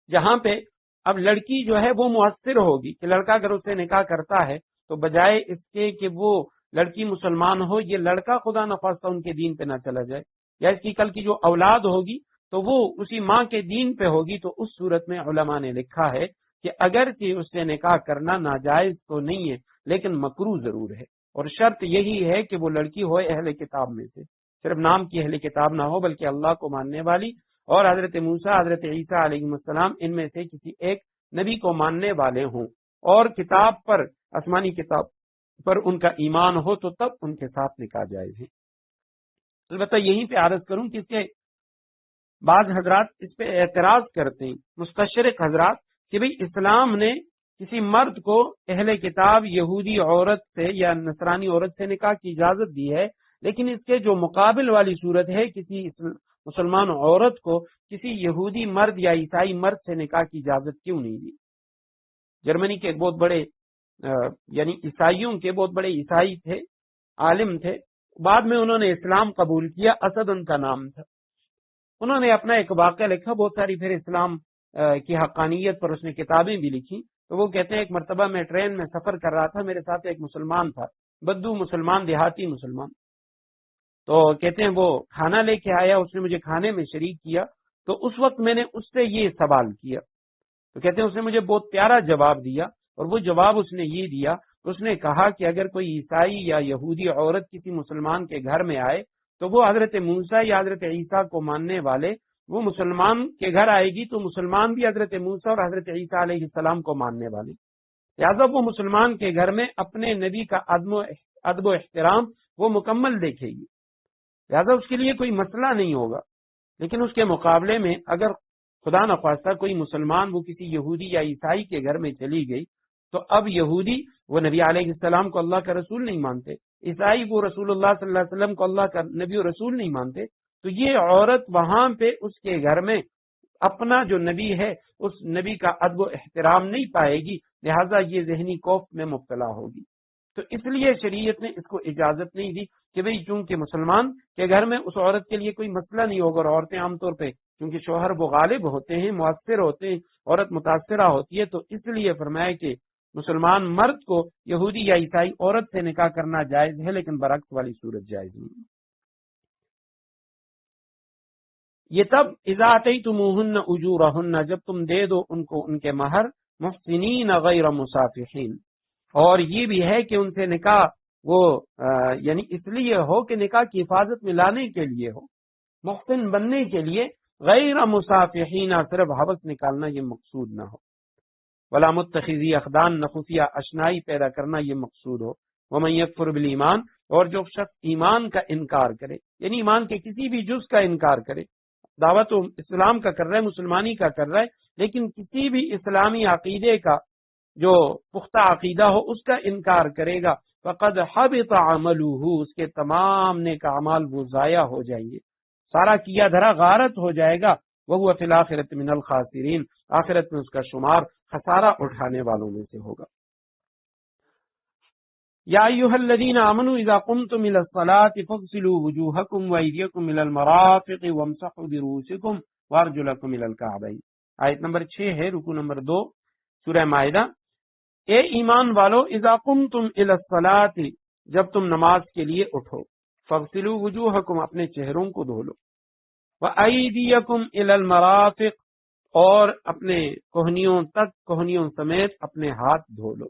جہاں پہ اب لڑکی جو ہے وہ مؤثر ہوگی کہ لڑکا اگر اسے نکاح کرتا ہے تو بجائے اس کے کہ وہ لڑکی مسلمان ہو، یہ لڑکا خدا نخواستہ ان کے دین پہ نہ چلا جائے، یا اس کی کل کی جو اولاد ہوگی تو وہ اسی ماں کے دین پہ ہوگی، تو اس صورت میں علماء نے لکھا ہے کہ اگرچہ اس سے نکاح کرنا ناجائز تو نہیں ہے لیکن مکروہ ضرور ہے، اور شرط یہی ہے کہ وہ لڑکی ہو اہل کتاب میں سے، صرف نام کی اہل کتاب نہ ہو بلکہ اللہ کو ماننے والی، اور حضرت موسیٰ، حضرت عیسیٰ علیہ السلام ان میں سے کسی ایک نبی کو ماننے والے ہوں، اور کتاب پر، آسمانی کتاب پر ان کا ایمان ہو، تو تب ان کے ساتھ نکاح جائز ہے۔ البتہ یہیں پہ عرض کروں کہ اس کے بعض حضرات اس پہ اعتراض کرتے ہیں، مستشرق حضرات، کہ بھئی اسلام نے کسی مرد کو اہل کتاب یہودی عورت سے یا نصرانی عورت سے نکاح کی اجازت دی ہے، لیکن اس کے جو مقابل والی صورت ہے کسی مسلمان عورت کو کسی یہودی مرد یا عیسائی مرد سے نکاح کی اجازت کیوں نہیں دی؟ جرمنی کے ایک بہت بڑے یعنی عیسائیوں کے بہت بڑے عیسائی تھے، عالم تھے، بعد میں انہوں نے اسلام قبول کیا، اسد ان کا نام تھا۔ انہوں نے اپنا ایک واقعہ لکھا، بہت ساری پھر اسلام کی حقانیت پر اس نے کتابیں بھی لکھی، تو وہ کہتے ہیں ایک مرتبہ میں ٹرین میں سفر کر رہا تھا، میرے ساتھ ایک مسلمان تھا، بدو مسلمان، دیہاتی مسلمان، تو کہتے ہیں وہ کھانا لے کے آیا، اس نے مجھے کھانے میں شریک کیا، تو اس وقت میں نے اس سے یہ سوال کیا، تو کہتے ہیں اس نے مجھے بہت پیارا جواب دیا، اور وہ جواب اس نے یہ دیا، اس نے کہا کہ اگر کوئی عیسائی یا یہودی عورت کسی مسلمان کے گھر میں آئے تو وہ حضرت موسیٰ یا حضرت عیسیٰ کو ماننے والے، وہ مسلمان کے گھر آئے گی تو مسلمان بھی حضرت موسیٰ اور حضرت عیسیٰ علیہ السلام کو ماننے والے، لہٰذا وہ مسلمان کے گھر میں اپنے نبی کا ادب و احترام وہ مکمل دیکھے گی، لہٰذا اس کے لیے کوئی مسئلہ نہیں ہوگا۔ لیکن اس کے مقابلے میں اگر خدا نخواستہ کوئی مسلمان وہ کسی یہودی یا عیسائی کے گھر میں چلی گئی، تو اب یہودی وہ نبی علیہ السلام کو اللہ کا رسول نہیں مانتے، عیسائی وہ رسول اللہ صلی اللہ علیہ وسلم کو اللہ کا نبی و رسول نہیں مانتے، تو یہ عورت وہاں پہ اس کے گھر میں اپنا جو نبی ہے اس نبی کا ادب و احترام نہیں پائے گی، لہٰذا یہ ذہنی کوف میں مبتلا ہوگی۔ تو اس لیے شریعت نے اس کو اجازت نہیں دی کہ بھئی چونکہ مسلمان کے گھر میں اس عورت کے لیے کوئی مسئلہ نہیں ہوگا، اور عورتیں عام طور پہ کیونکہ شوہر وہ غالب ہوتے ہیں، مؤثر ہوتے ہیں، عورت متاثرہ ہوتی ہے، تو اس لیے فرمایا کہ مسلمان مرد کو یہودی یا عیسائی عورت سے نکاح کرنا جائز ہے، لیکن برعکس والی صورت جائز نہیں۔ یہ تب اذا آتیتموہن اجورہن، جب تم دے دو ان کو ان کے مہر، محسنین غیر مسافحین، اور یہ بھی ہے کہ ان سے نکاح وہ یعنی اس لیے ہو کہ نکاح کی حفاظت میں لانے کے لیے ہو، محسن بننے کے لیے، غیر مسافحین صرف حوث نکالنا یہ مقصود نہ ہو، ولا متخذی اخدان، نہ خفیہ اشنائی پیدا کرنا یہ مقصود ہو، ومن یکفر بالایمان، اور جو شخص ایمان کا انکار کرے، یعنی ایمان کے کسی بھی جز کا انکار کرے، دعوت تو اسلام کا کر رہا ہے، مسلمانی کا کر رہا ہے، لیکن کسی بھی اسلامی عقیدے کا جو پختہ عقیدہ ہو اس کا انکار کرے گا، فقد حبط عملہ، اس کے تمام نیک اعمال وہ ضائع ہو جائیں گے، سارا کیا دھرا غارت ہو جائے گا، وہو فی الآخرۃ من الخاسرین، آخرت میں اس کا شمار خسارہ اٹھانے والوں میں سے ہوگا۔ یا ایھا الذین آمنوا اذا قمتم الی الصلاۃ فاغسلوا وجوہکم وایدیکم الی المرافق وامسحوا برؤوسکم وارجلکم الی الکعبین۔ آیت نمبر 6 ہے، رکوع نمبر 2 سورہ مائدہ۔ اے ایمان والو، اذا قمتم الی الصلاۃ، جب تم نماز کے لیے اٹھو، فاغسلوا وجوہکم، اپنے چہروں کو دھو لو، وایدیکم الی المرافق، اور اپنے کوہنیوں تک، کوہنیوں سمیت اپنے ہاتھ دھو لو،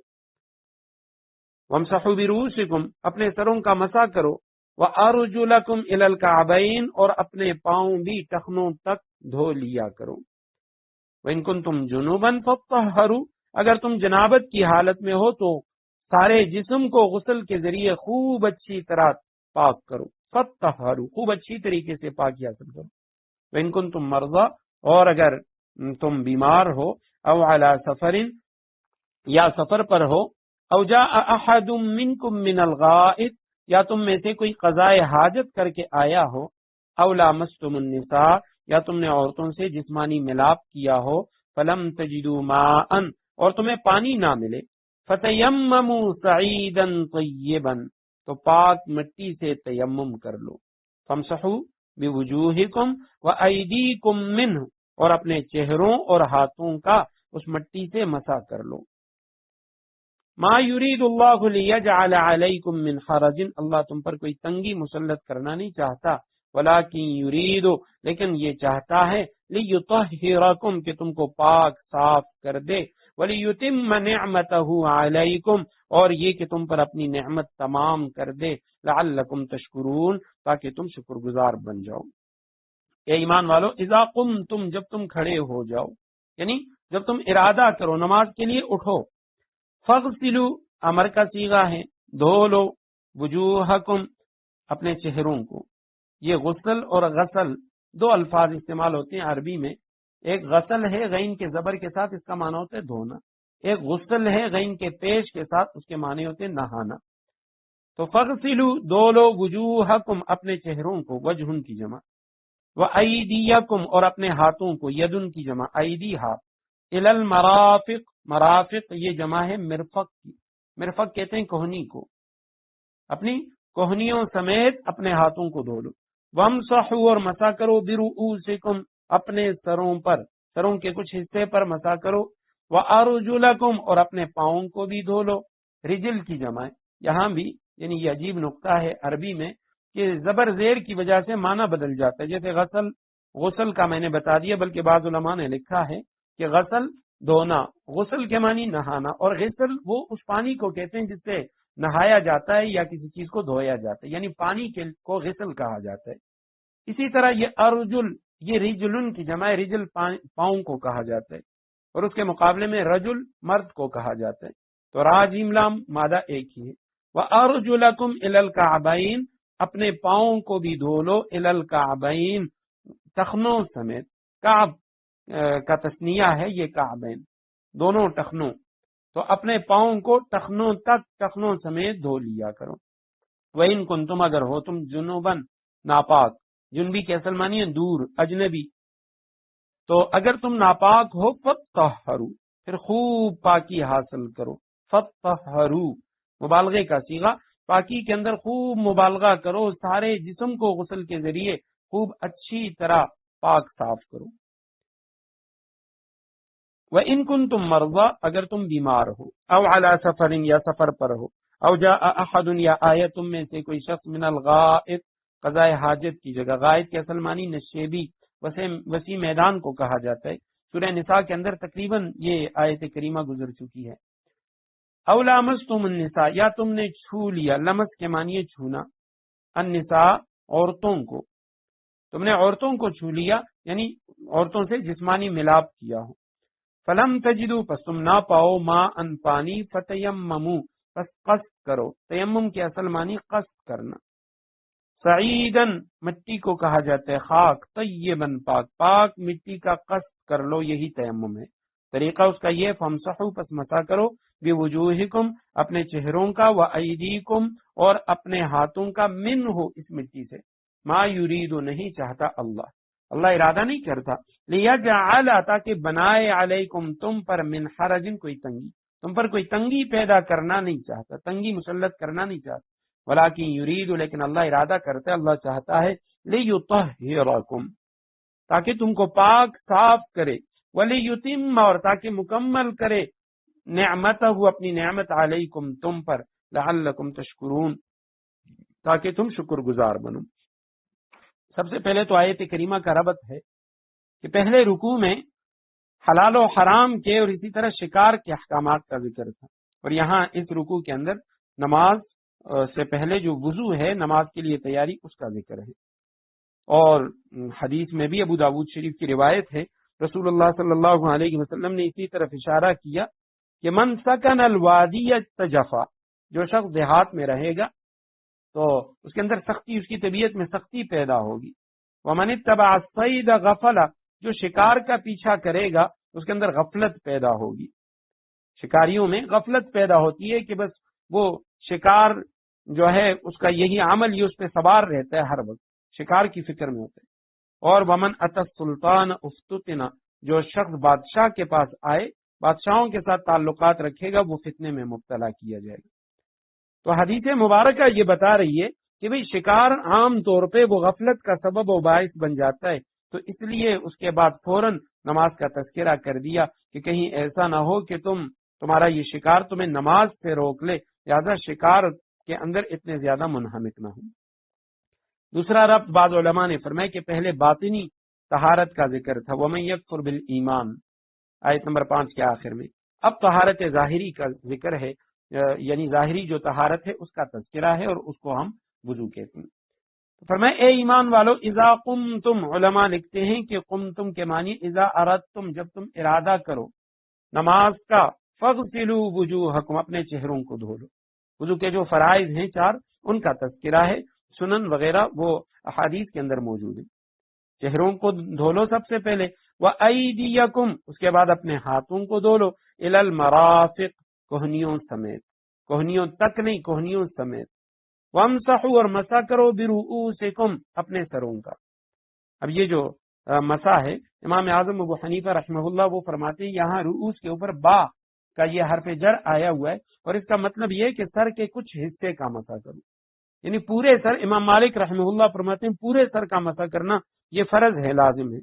وامسحوا برؤوسکم، اپنے سروں کا مسح کرو، وارجلکم الی الکعبین، اور اپنے پاؤں بھی ٹخنوں تک دھو لیا کرو، وان کنتم جنوبا فطہروا، اگر تم جنابت کی حالت میں ہو تو سارے جسم کو غسل کے ذریعے خوب اچھی طرح پاک کرو، فطہروا، خوب اچھی طریقے سے پاکی حاصل کرو، وان کنتم مرضی، اور اگر تم بیمار ہو، او علی سفر، یا سفر پر ہو، او جاء احد منکم من الغائط، یا تم میں سے کوئی قضاء حاجت کر کے آیا ہو، او لامستم النساء، یا تم نے عورتوں سے جسمانی ملاپ کیا ہو، فلم تجدوا ماء، اور تمہیں پانی نہ ملے، فتیمموا صعیدا طیبا، تو پاک مٹی سے تیمم کر لو، فامسحوا بوجوہکم وایدیکم منہ، اور اپنے چہروں اور ہاتھوں کا اس مٹی سے مسح کر لو۔ ما یرید اللہ لیجعل علیکم من حرج، اللہ تم پر کوئی تنگی مسلط کرنا نہیں چاہتا، ولکن یرید، لیکن یہ چاہتا ہے، لیطہرکم، کہ تم کو پاک صاف کر دے، ولیتم نعمتہ علیکم، اور یہ کہ تم پر اپنی نعمت تمام کر دے، لعلکم تشکرون، تاکہ تم شکر گزار بن جاؤ۔ اے ایمان والو، اذا قمتم، جب تم کھڑے ہو جاؤ، یعنی جب تم ارادہ کرو نماز کے لیے اٹھو، فاغسلوا، امر کا صیغہ ہے، دھو لو، وجوہکم، اپنے چہروں کو۔ یہ غسل اور غسل دو الفاظ استعمال ہوتے ہیں عربی میں، ایک غسل ہے غین کے زبر کے ساتھ، اس کا معنی ہوتا ہے دھونا، ایک غسل ہے غین کے پیش کے ساتھ، اس کے معنی ہوتے ہیں نہانا۔ تو فاغسلوا، دھو لو، وجوہکم، اپنے چہروں کو، وجہن کی جمع، وایدیکم، اور اپنے ہاتھوں کو، یدن کی جمع، ایدی ہاتھ، الی المرافق، مرافق یہ جمع ہے مرفق کی، مرفق کہتے ہیں کوہنی کو، اپنی کوہنیوں سمیت اپنے ہاتھوں کو دھو لو، وامسحوا، اور مسح کرو، برؤوسکم، اپنے سروں پر، سروں کے کچھ حصے پر مسح کرو، وارجلکم، اور اپنے پاؤں کو بھی دھو لو، رجل کی جمع ہے۔ یہاں بھی یعنی یہ عجیب نقطہ ہے عربی میں کہ زبر زیر کی وجہ سے معنی بدل جاتا ہے، جیسے غسل کا میں نے بتا دیا، بلکہ بعض علماء نے لکھا ہے کہ غسل دھونا، غسل کے معنی نہانا، اور غسل وہ اس پانی کو کہتے ہیں جس سے نہایا جاتا ہے یا کسی چیز کو دھویا جاتا ہے، یعنی پانی کو غسل کہا جاتا ہے۔ اسی طرح یہ ارجل، یہ رجلن کی جمع، رجل پاؤں کو کہا جاتا ہے، اور اس کے مقابلے میں رجل مرد کو کہا جاتا ہے، تو را جیم لام مادہ ایک ہی ہے۔ وارجلکم الی الکعبین، اپنے پاؤں کو بھی دھو لو، الی الکعبین، ٹخنوں سمیت، کعب کا تثنیہ ہے یہ کعبین، دونوں ٹخنوں، تو اپنے پاؤں کو ٹخنوں تک، ٹخنوں سمیت دھو لیا کرو۔ وَإِن كُنتُمْ، اگر ہو تم جنوباً، ناپاک، جنبی کے اصل معنی ہے دور، اجنبی، تو اگر تم ناپاک ہو، فطہروا، پھر خوب پاکی حاصل کرو، فطہروا، مبالغے کا صیغہ، پاکی کے اندر خوب مبالغہ کرو، سارے جسم کو غسل کے ذریعے خوب اچھی طرح پاک صاف کرو۔ وَإِن كُنتُم مَّرْضَىٰ، اگر تم بیمار ہو، او علی سفر، یا سفر پر ہو، او جاء احد، یا آیا تم میں سے کوئی شخص، من الغائط، قضاء حاجت کی جگہ، غائط کے اصل معنی نشیبی، وسیع میدان کو کہا جاتا ہے، سورہ نساء کے اندر تقریباً یہ آیت کریمہ گزر چکی ہے۔ او لامستم النساء، یا تم نے چھو لیا، لمس کے معنی ہے چھونا، النساء، عورتوں کو، تم نے عورتوں کو چھو لیا، یعنی عورتوں سے جسمانی ملاپ کیا ہو، فلم تجدو، پس تم نہ پاؤ، ماء ان، پانی، فتیممو، پس قصد کرو، تیمم کے اصل معنی قصد کرنا، سعیدن، مٹی کو کہا جاتا ہے خاک، طیبن، پاک، پاک مٹی کا قصد کر لو، یہی تیمم ہے، طریقہ اس کا یہ فمسحوا پس مسا کرو بوجوہکم اپنے چہروں کا وایدیکم اور اپنے ہاتھوں کا منہ اس مٹی سے ما یرید نہیں چاہتا اللہ ارادہ نہیں کرتا لیجعل تاکہ بنائے علیکم تم پر من حرج کوئی تنگی تم پر کوئی تنگی پیدا کرنا نہیں چاہتا تنگی مسلط کرنا نہیں چاہتا ولکن یرید لیکن اللہ ارادہ کرتا ہے اللہ چاہتا ہے لیطہرکم تاکہ تم کو پاک صاف کرے ولیتم اور تاکہ مکمل کرے نعمتہ اپنی نعمت علیکم تم پر لعلکم تشکرون تاکہ تم شکر گزار بنو۔ سب سے پہلے تو آیت کریمہ کا ربط ہے کہ پہلے رکوع میں حلال و حرام کے اور اسی طرح شکار کے احکامات کا ذکر تھا، اور یہاں اس رکوع کے اندر نماز سے پہلے جو وضو ہے نماز کے لیے تیاری اس کا ذکر ہے۔ اور حدیث میں بھی ابو داود شریف کی روایت ہے رسول اللہ صلی اللہ علیہ وسلم نے اسی طرف اشارہ کیا کہ من سکن الوادی تجفا، جو شخص دیہات میں رہے گا تو اس کے اندر سختی، اس کی طبیعت میں سختی پیدا ہوگی۔ ومن اتبع الصید غفلا، جو شکار کا پیچھا کرے گا اس کے اندر غفلت پیدا ہوگی۔ شکاریوں میں غفلت پیدا ہوتی ہے کہ بس وہ شکار جو ہے اس کا یہی عمل، یہ اس پہ سوار رہتا ہے، ہر وقت شکار کی فکر میں ہوتا ہے۔ اور ومن اتى السلطان افتتنا، جو شخص بادشاہ کے پاس آئے، بادشاہوں کے ساتھ تعلقات رکھے گا، وہ فتنے میں مبتلا کیا جائے گا۔ تو حدیث مبارکہ یہ بتا رہی ہے کہ بھئی شکار عام طور پہ وہ غفلت کا سبب و باعث بن جاتا ہے، تو اس لیے اس کے بعد فوراً نماز کا تذکرہ کر دیا کہ کہیں ایسا نہ ہو کہ تمہارا یہ شکار تمہیں نماز سے روک لے، لہذا شکار کے اندر اتنے زیادہ منہمک نہ ہو۔ دوسرا ربط بعض علماء نے فرمایا کہ پہلے باطنی طہارت کا ذکر تھا، وَمَن يَكْفُرْ بِالْإِيمَانِ، آیت نمبر 5 کے آخر میں۔ اب طہارت ظاہری کا ذکر ہے، یعنی ظاہری جو طہارت ہے اس کا تذکرہ ہے، اور اس کو ہم وضو کہتے ہیں۔ فرمایا اے ایمان والو اذا قمتم، علماء لکھتے ہیں کہ قمتم کے معنی اذا اردتم، جب تم ارادہ کرو نماز کا، فاغسلوا وجوہکم، اپنے چہروں کو دھو لو۔ وضو کے جو فرائض ہیں 4 ان کا تذکرہ ہے، سنن وغیرہ وہ احادیث کے اندر موجود ہیں۔ چہروں کو دھو لو سب سے پہلے، وَأَيْدِيَكُمْ، اس کے بعد اپنے ہاتھوں کو دھو لو، إِلَى الْمَرَافِقِ، کوہنیوں سمیت، کوہنیوں تک نہیں، کوہنیوں سمیت، وَامْسَحُوا، اور مسح کرو، بِرُؤُوسِكُمْ، اپنے سروں کا۔ اب یہ جو مسح ہے، امام اعظم ابو حنیفہ رحمہ اللہ وہ فرماتے ہیں یہاں رؤوس کے اوپر با کا یہ حرف جر آیا ہوا ہے، اور اس کا مطلب یہ ہے کہ سر کے کچھ حصے کا مسح کرو، یعنی پورے سر۔ امام مالک رحمہ اللہ فرماتے ہیں پورے سر کا مسح کرنا یہ فرض ہے، لازم ہے۔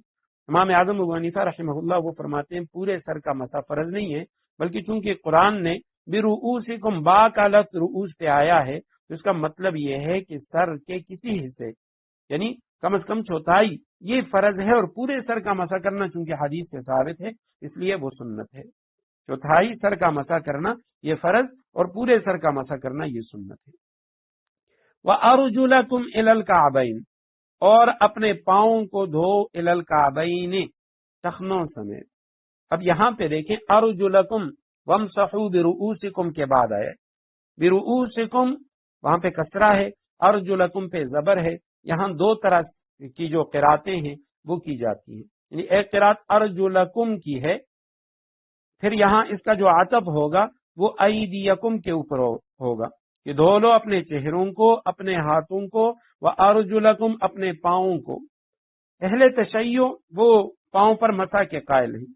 امام اعظم ابو حنیفہ رحمہ اللہ وہ فرماتے ہیں پورے سر کا مسح فرض نہیں ہے، بلکہ چونکہ قرآن نے برؤوسکم، با کا لفظ رؤوس پہ آیا ہے، تو اس کا مطلب یہ ہے کہ سر کے کسی حصے، یعنی کم از کم چوتھائی، یہ فرض ہے، اور پورے سر کا مسح کرنا چونکہ حدیث سے ثابت ہے اس لیے وہ سنت ہے۔ چوتھائی سر کا مسح کرنا یہ فرض، اور پورے سر کا مسح کرنا یہ سنت ہے۔ وَأَرْجُلَكُمْ إِلَى الْكَعْبَيْنِ، اور اپنے پاؤں کو دھو، إِلَى الْكَعْبَيْنِ، ٹخنوں سمیت۔ اب یہاں پہ دیکھیں أَرْجُلَكُمْ وَامْسَحُوا بِرُؤُوسِكُمْ کے بعد آیا ہے، بِرُؤُوسِكُمْ وہاں پہ کسرہ ہے، أَرْجُلَكُمْ پہ زبر ہے۔ یہاں 2 طرح کی جو قراتیں ہیں وہ کی جاتی ہیں، یعنی ایک قرات أَرْجُلَكُمْ کی ہے، پھر یہاں اس کا جو عطف ہوگا وہ أَيْدِيَكُمْ کے اوپر ہوگا کہ دھو لو اپنے چہروں کو، اپنے ہاتھوں کو، وَأَرْجُلَكُمْ اپنے پاؤں کو۔ اہل تشیع وہ پاؤں پر مسح کے قائل ہیں،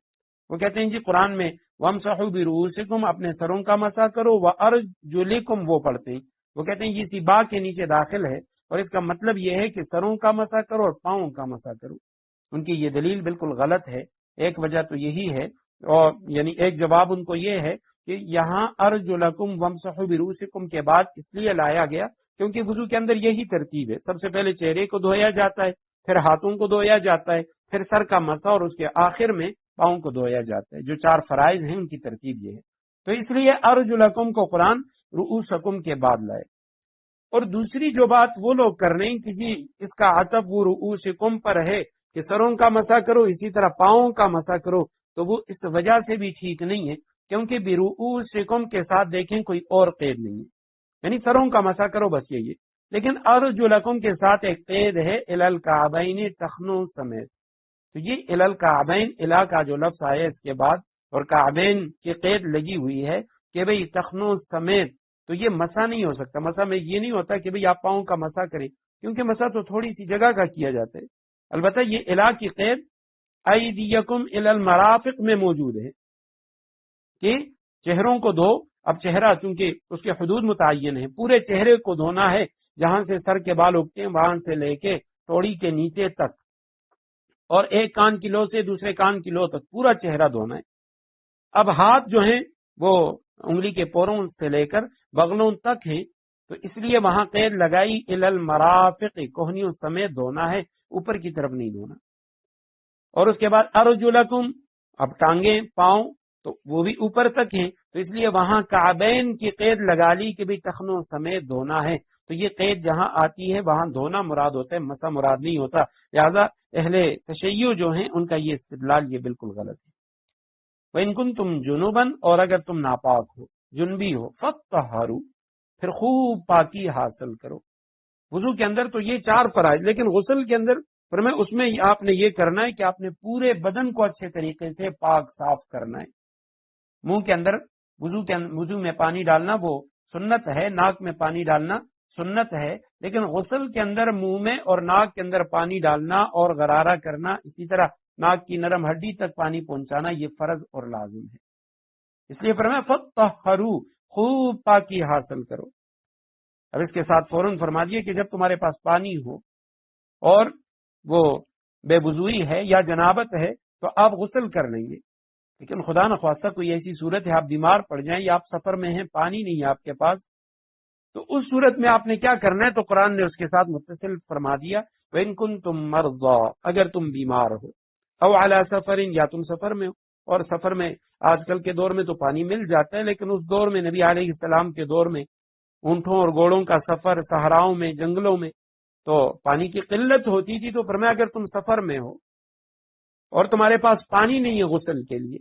وہ کہتے ہیں جی قرآن میں وَامْسَحُوا بِرُؤُوسِكُمْ اپنے سروں کا مسح کرو، وَأَرْجُلِكُمْ وہ پڑھتے ہیں، وہ کہتے ہیں یہ اسی با کے نیچے داخل ہے، اور اس کا مطلب یہ ہے کہ سروں کا مسح کرو اور پاؤں کا مسح کرو۔ ان کی یہ دلیل بالکل غلط ہے۔ ایک وجہ تو یہی ہے، اور یعنی ایک جواب ان کو یہ ہے کہ یہاں أَرْجُلَكُمْ وَامْسَحُوا بِرُؤُوسِكُمْ کے بعد اس لیے لایا گیا کیونکہ وضو کے اندر یہی ترتیب ہے، سب سے پہلے چہرے کو دھویا جاتا ہے، پھر ہاتھوں کو دھویا جاتا ہے، پھر سر کا مسح، اور اس کے آخر میں پاؤں کو دھویا جاتا ہے۔ جو 4 فرائض ہیں ان کی ترتیب یہ ہے، تو اس لیے أَرْجُلَكُمْ کو قرآن رؤوسکم کے بعد لائے۔ اور دوسری جو بات وہ لوگ کر رہے ہیں کہ جی اس کا عطف وہ رؤوسکم پر ہے کہ سروں کا مسح کرو، اسی طرح پاؤں کا مسح کرو، تو وہ اس وجہ سے بھی ٹھیک نہیں ہے کیونکہ برؤوسکم کے ساتھ دیکھیں کوئی اور قید نہیں ہے، یعنی سروں کا مسح کرو بس یہی ہے، لیکن أرجلکم کے ساتھ ایک قید ہے إلی الکعبین، ٹخنوں سمیت۔ تو یہ إلی الکعبین، الا کا جو لفظ آیا اس کے بعد اور کعبین کی قید لگی ہوئی ہے کہ بھئی ٹخنوں سمیت، تو یہ مسا نہیں ہو سکتا۔ مسا میں یہ نہیں ہوتا کہ بھئی آپ پاؤں کا مسا کریں، کیونکہ مسا تو تھوڑی سی جگہ کا کیا جاتا ہے۔ البتہ یہ الہ کی قید ایدیکم الی المرافق میں موجود ہے کہ چہروں کو دھو۔ اب چہرہ چونکہ اس کے حدود متعین ہیں، پورے چہرے کو دھونا ہے، جہاں سے سر کے بال اگتے ہیں وہاں سے لے کے توڑی کے نیچے تک، اور ایک کان کی لو سے دوسرے کان کی لو تک پورا چہرہ دھونا ہے۔ اب ہاتھ جو ہیں وہ انگلی کے پوروں سے لے کر بغلوں تک ہیں، تو اس لیے وہاں قید لگائی الی المرافق، کوہنیوں سمیت دھونا ہے، اوپر کی طرف نہیں دھونا۔ اور اس کے بعد ارجلکم، اب ٹانگیں پاؤں تو وہ بھی اوپر تک ہیں، تو اس لیے وہاں کعبین کی قید لگا لی کہ بھی ٹخنوں سمیت دھونا ہے۔ تو یہ قید جہاں آتی ہے وہاں دھونا مراد ہوتا ہے، مسا مراد نہیں ہوتا، لہذا اہل تشیع جو ہیں ان کا یہ استدلال یہ بالکل غلط ہے۔ وَإِن كُنتُمْ جُنُبًا، اور اگر تم ناپاک ہو، جنبی ہو، فَطَّهَّرُوا، پھر خوب پاکی حاصل کرو۔ وضو کے اندر تو یہ 4 فرائض، لیکن غسل کے اندر فرمایا اس میں آپ نے یہ کرنا ہے کہ آپ نے پورے بدن کو اچھے طریقے سے پاک صاف کرنا ہے۔ منہ کے اندر وضو میں پانی ڈالنا وہ سنت ہے، ناک میں پانی ڈالنا سنت ہے، لیکن غسل کے اندر منہ میں اور ناک کے اندر پانی ڈالنا اور غرارہ کرنا، اسی طرح ناک کی نرم ہڈی تک پانی پہنچانا، یہ فرض اور لازم ہے۔ اس لیے فرمایا فَطَّهَّرُوا، خوب پاکی حاصل کرو۔ اب اس کے ساتھ فوراً فرما دیے کہ جب تمہارے پاس پانی ہو اور وہ بے وضوئی ہے یا جنابت ہے تو آپ غسل کر لیں گے، لیکن خدا نخواستہ کوئی ایسی صورت ہے آپ بیمار پڑ جائیں یا آپ سفر میں ہیں، پانی نہیں ہے آپ کے پاس، تو اس صورت میں آپ نے کیا کرنا ہے؟ تو قرآن نے اس کے ساتھ متصل فرما دیا وَإِن كُنتُم مَرْضَىٰ، اگر تم بیمار ہو، او علی سفر، یا تم سفر میں ہو۔ اور سفر میں آج کل کے دور میں تو پانی مل جاتا ہے، لیکن اس دور میں نبی علیہ السلام کے دور میں اونٹوں اور گھوڑوں کا سفر، صحراؤں میں، جنگلوں میں تو پانی کی قلت ہوتی تھی، تو فرمایا اگر تم سفر میں ہو اور تمہارے پاس پانی نہیں ہے غسل کے لیے،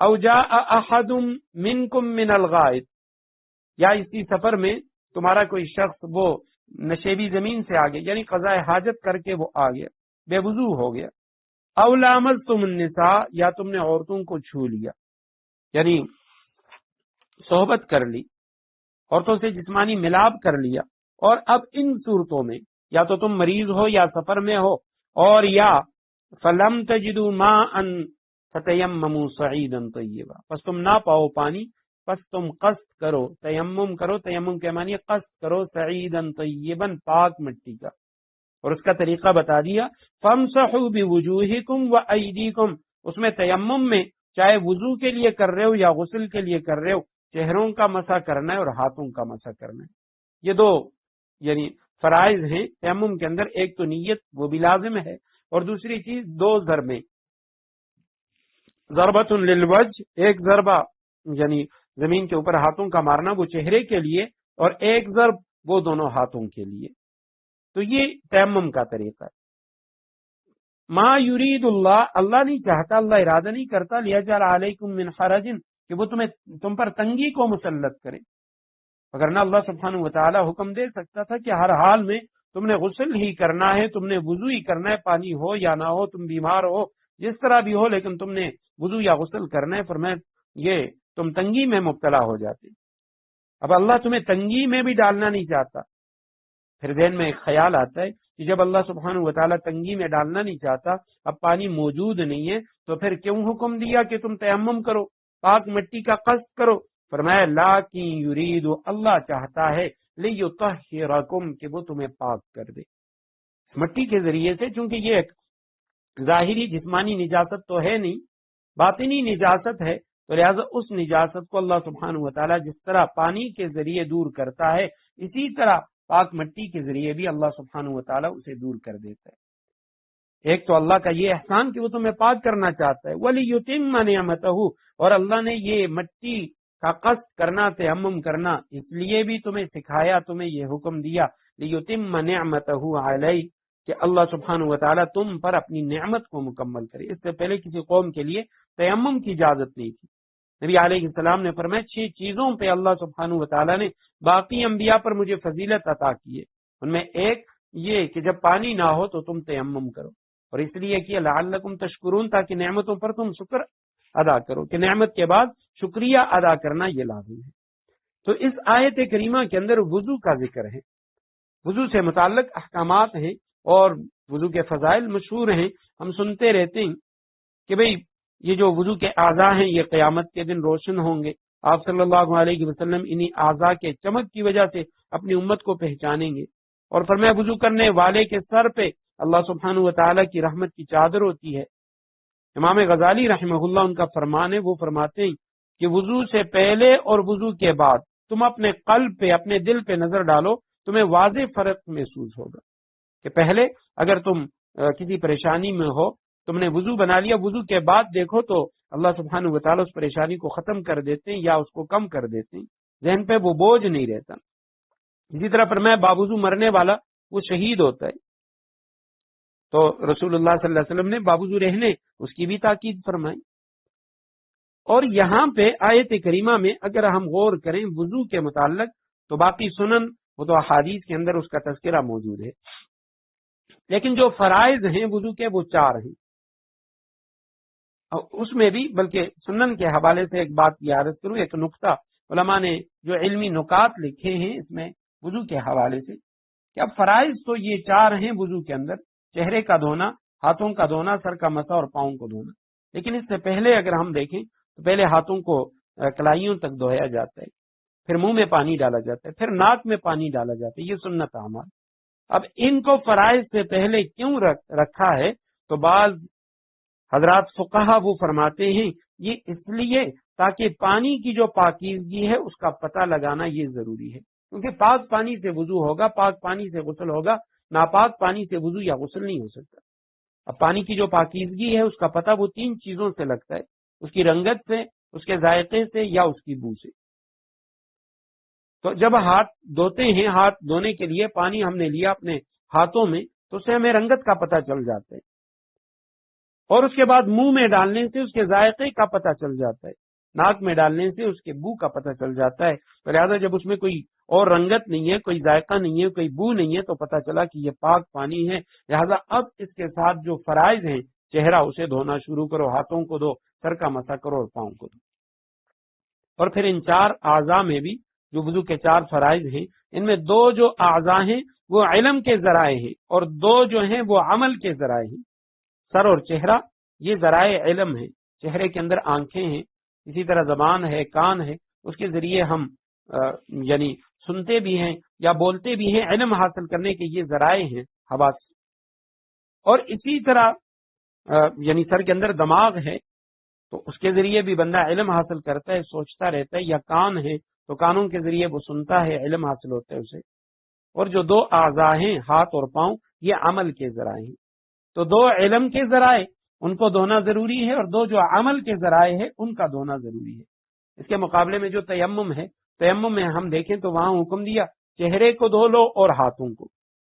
او جاء احد منکم من الغائط، یا اسی سفر میں تمہارا کوئی شخص وہ نشیبی زمین سے آ گیا، یعنی قضاء حاجت کر کے وہ آ گیا، بے وضو ہو گیا، او لامستم النساء، یا تم نے عورتوں کو چھو لیا، یعنی صحبت کر لی، عورتوں سے جسمانی ملاپ کر لیا، اور اب ان صورتوں میں یا تو تم مریض ہو یا سفر میں ہو، اور یا فلم تجدوا ماء فتیمموا صعیدا طیبا، پس تم نہ پاؤ پانی، پس تم قصد کرو، تیمم کرو، تیمم کے معنی قصد کرو، صعیدا طیبا، پاک مٹی کا، اور اس کا طریقہ بتا دیا، فامسحوا بوجوہکم وایدیکم، اس میں تیمم میں چاہے وضو کے لیے کر رہے ہو یا غسل کے لیے کر رہے ہو، چہروں کا مسح کرنا ہے اور ہاتھوں کا مسح کرنا ہے۔ یہ 2 یعنی فرائض ہیں تیمم کے اندر، ایک تو نیت وہ بھی لازم ہے، اور دوسری چیز 2 ضربیں، ضربۃ للوجہ، ایک ضربہ یعنی زمین کے اوپر ہاتھوں کا مارنا وہ چہرے کے لیے، اور ایک ضرب وہ دونوں ہاتھوں کے لیے، تو یہ تیمم کا طریقہ ہے۔ ما یرید اللہ، اللہ نہیں چاہتا، اللہ ارادہ نہیں کرتا، لیجعل علیکم من حرج، کہ وہ تم پر تنگی کو مسلط کرے، اگر نہ اللہ سبحانہ وتعالی حکم دے سکتا تھا کہ ہر حال میں تم نے غسل ہی کرنا ہے، تم نے وضو ہی کرنا ہے، پانی ہو یا نہ ہو، تم بیمار ہو، جس طرح بھی ہو، لیکن تم نے وضو یا غسل کرنا ہے، فرمایا یہ تم تنگی میں مبتلا ہو جاتے۔ اب اللہ تمہیں تنگی میں بھی ڈالنا نہیں چاہتا، پھر ذہن میں ایک خیال آتا ہے کہ جب اللہ سبحانہ وتعالی تنگی میں ڈالنا نہیں چاہتا، اب پانی موجود نہیں ہے، تو پھر کیوں حکم دیا کہ تم تیمم کرو، پاک مٹی کا قصد کرو؟ فرمایا لاکن یرید، اللہ چاہتا ہے، لیطہرکم، کہ وہ تمہیں پاک کر دے مٹی کے ذریعے سے، چونکہ یہ ایک ظاہری جسمانی نجاست تو ہے نہیں، باطنی نجاست ہے، تو لہذا اس نجاست کو اللہ سبحانہ وتعالی جس طرح پانی کے ذریعے دور کرتا ہے، اسی طرح پاک مٹی کے ذریعے بھی اللہ سبحانہ وتعالی اسے دور کر دیتا ہے۔ ایک تو اللہ کا یہ احسان کہ وہ تمہیں پاک کرنا چاہتا ہے، وَلِيُتِمَّ نِعْمَتَهُ، اور اللہ نے یہ مٹی کا قصد کرنا، تیمم کرنا، اس لیے بھی تمہیں سکھایا، تمہیں یہ حکم دیا، لِيُتِمَّ نِعْمَتَهُ عَلَيْكَ، کہ اللہ سبحانہ وتعالی تم پر اپنی نعمت کو مکمل کرے۔ اس سے پہلے کسی قوم کے لیے تیمم کی اجازت نہیں تھی۔ نبی علیہ السلام نے فرمایا 6 چیزوں پہ اللہ سبحانہ وتعالی نے باقی انبیاء پر مجھے فضیلت عطا کی ہے، ان میں ایک یہ کہ جب پانی نہ ہو تو تم تیمم کرو، اور اس لیے کہ لعلکم تشکرون، تاکہ نعمتوں پر تم شکر ادا کرو، کہ نعمت کے بعد شکریہ ادا کرنا یہ لازم ہے۔ تو اس آیت کریمہ کے اندر وضو کا ذکر ہے، وضو سے متعلق احکامات ہیں اور وضو کے فضائل مشہور ہیں، ہم سنتے رہتے ہیں کہ بھئی یہ جو وضو کے اعضاء ہیں یہ قیامت کے دن روشن ہوں گے، آپ صلی اللہ علیہ وسلم انہی اعضاء کے چمک کی وجہ سے اپنی امت کو پہچانیں گے، اور فرمایا وضو کرنے والے کے سر پہ اللہ سبحانہ و تعالیٰ کی رحمت کی چادر ہوتی ہے۔ امام غزالی رحمہ اللہ ان کا فرمان ہے، وہ فرماتے ہیں کہ وضو سے پہلے اور وضو کے بعد تم اپنے قلب پہ، اپنے دل پہ نظر ڈالو، تمہیں واضح فرق محسوس ہوگا کہ پہلے اگر تم کسی پریشانی میں ہو، تم نے وضو بنا لیا، وضو کے بعد دیکھو تو اللہ سبحانہ و تعالیٰ اس پریشانی کو ختم کر دیتے ہیں یا اس کو کم کر دیتے ہیں، ذہن پہ وہ بوجھ نہیں رہتا۔ اسی طرح فرمایا باوضو مرنے والا وہ شہید ہوتا ہے، تو رسول اللہ صلی اللہ علیہ وسلم نے باوضو رہنے اس کی بھی تاکید فرمائی۔ اور یہاں پہ آیت کریمہ میں اگر ہم غور کریں وضو کے متعلق تو باقی سنن وہ تو احادیث کے اندر اس کا تذکرہ موجود ہے، لیکن جو فرائض ہیں وضو کے وہ 4 ہیں، اور اس میں بھی بلکہ سنن کے حوالے سے ایک بات کی عادت کروں، ایک نقطہ علماء نے جو علمی نکات لکھے ہیں اس میں وضو کے حوالے سے، کہ اب فرائض تو یہ 4 ہیں وضو کے اندر، چہرے کا دھونا، ہاتھوں کا دھونا، سر کا مسح اور پاؤں کو دھونا، لیکن اس سے پہلے اگر ہم دیکھیں تو پہلے ہاتھوں کو کلائیوں تک دھویا جاتا ہے، پھر منہ میں پانی ڈالا جاتا ہے، پھر ناک میں پانی ڈالا جاتا ہے، یہ سنت اعمال۔ اب ان کو فرائض سے پہلے کیوں رکھا ہے؟ تو بعض حضرات فقہا وہ فرماتے ہیں یہ اس لیے تاکہ پانی کی جو پاکیزگی ہے اس کا پتہ لگانا یہ ضروری ہے، کیونکہ پاک پانی سے وضو ہوگا، پاک پانی سے غسل ہوگا، ناپاک پانی سے وضو یا غسل نہیں ہو سکتا۔ اب پانی کی جو پاکیزگی ہے اس کا پتہ وہ 3 چیزوں سے لگتا ہے، اس کی رنگت سے، اس کے ذائقے سے یا اس کی بو سے۔ تو جب ہاتھ دھوتے ہیں، ہاتھ دھونے کے لیے پانی ہم نے لیا اپنے ہاتھوں میں تو اس سے ہمیں رنگت کا پتہ چل جاتا ہے، اور اس کے بعد منہ میں ڈالنے سے اس کے ذائقے کا پتہ چل جاتا ہے، ناک میں ڈالنے سے اس کے بو کا پتہ چل جاتا ہے۔ تو لہٰذا جب اس میں کوئی اور رنگت نہیں ہے، کوئی ذائقہ نہیں ہے، کوئی بو نہیں ہے، تو پتہ چلا کہ یہ پاک پانی ہے۔ لہٰذا اب اس کے ساتھ جو فرائض ہیں، چہرہ اسے دھونا شروع کرو، ہاتھوں کو دھو، سر کا مسح کرو اور پاؤں کو دھو۔ اور پھر ان 4 اعضاء میں بھی جو وضو کے 4 فرائض ہیں، ان میں 2 جو اعضاء ہیں وہ علم کے ذرائع ہیں، اور 2 جو ہیں وہ عمل کے ذرائع ہیں۔ سر اور چہرہ یہ ذرائع علم ہیں، چہرے کے اندر آنکھیں ہیں، اسی طرح زبان ہے، کان ہے، اس کے ذریعے ہم یعنی سنتے بھی ہیں یا بولتے بھی ہیں، علم حاصل کرنے کے یہ ذرائع ہیں حواس۔ اور اسی طرح یعنی سر کے اندر دماغ ہے تو اس کے ذریعے بھی بندہ علم حاصل کرتا ہے، سوچتا رہتا ہے، یا کان ہے تو کانوں کے ذریعے وہ سنتا ہے، علم حاصل ہوتا ہے اسے۔ اور جو 2 اعضاء ہیں ہاتھ اور پاؤں، یہ عمل کے ذرائع ہیں۔ تو 2 علم کے ذرائع ان کو دھونا ضروری ہے، اور 2 جو عمل کے ذرائع ہے ان کا دھونا ضروری ہے۔ اس کے مقابلے میں جو تیمم ہے، تیمم میں ہم دیکھیں تو وہاں حکم دیا چہرے کو دھو لو اور ہاتھوں کو،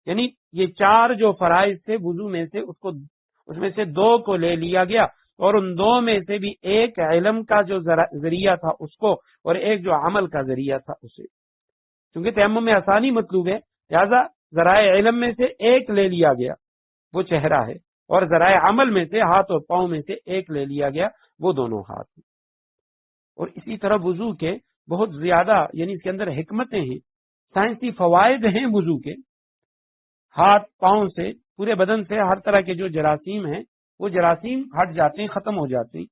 یعنی یہ 4 جو فرائض تھے وضو میں سے اس میں سے 2 کو لے لیا گیا، اور ان 2 میں سے بھی ایک علم کا جو ذریعہ تھا اس کو، اور ایک جو عمل کا ذریعہ تھا اسے، کیونکہ تیمم میں آسانی مطلوب ہے، لہذا ذرائع علم میں سے ایک لے لیا گیا، وہ چہرہ ہے، اور ذرائع عمل میں سے ہاتھ اور پاؤں میں سے ایک لے لیا گیا، وہ دونوں ہاتھ ہیں۔ اور اسی طرح وضو کے بہت زیادہ یعنی اس کے اندر حکمتیں ہیں، سائنسی فوائد ہیں وضو کے۔ ہاتھ پاؤں سے، پورے بدن سے ہر طرح کے جو جراثیم ہیں وہ جراثیم ہٹ جاتے ہیں، ختم ہو جاتے ہیں۔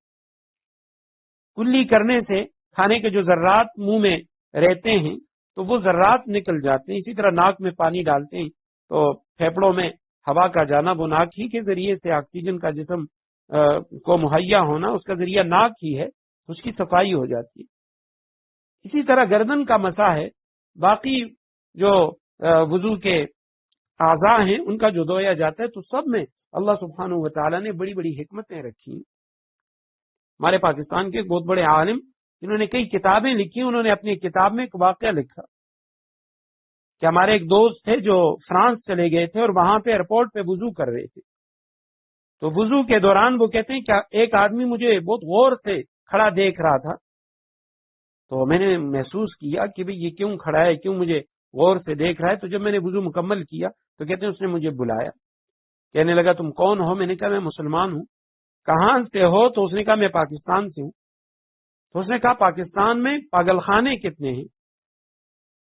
کلی کرنے سے کھانے کے جو ذرات منہ میں رہتے ہیں تو وہ ذرات نکل جاتے ہیں۔ اسی طرح ناک میں پانی ڈالتے ہیں تو پھیپڑوں میں ہوا کا جانا، وہ ناک ہی کے ذریعے سے آکسیجن کا جسم کو مہیا ہونا، اس کا ذریعہ ناک ہی ہے، اس کی صفائی ہو جاتی ہے۔ اسی طرح گردن کا مسح ہے، باقی جو وضو کے اعضاء ہیں ان کا جو دھویا جاتا ہے، تو سب میں اللہ سبحانہ و تعالیٰ نے بڑی بڑی حکمتیں رکھی۔ ہمارے پاکستان کے بہت بڑے عالم جنہوں نے کئی کتابیں لکھی، انہوں نے اپنی کتاب میں ایک واقعہ لکھا کہ ہمارے ایک دوست تھے جو فرانس چلے گئے تھے، اور وہاں پہ ایئرپورٹ پہ وضو کر رہے تھے، تو وضو کے دوران وہ کہتے ہیں کہ ایک آدمی مجھے بہت غور سے کھڑا دیکھ رہا تھا، تو میں نے محسوس کیا کہ بھئی یہ کیوں کھڑا ہے، کیوں مجھے غور سے دیکھ رہا ہے۔ تو جب میں نے وضو مکمل کیا تو کہتے ہیں اس نے مجھے بلایا، کہنے لگا تم کون ہو؟ میں نے کہا میں مسلمان ہوں۔ کہاں سے ہو؟ تو اس نے کہا میں پاکستان سے ہوں۔ تو اس نے کہا پاکستان میں پاگل خانے کتنے ہیں؟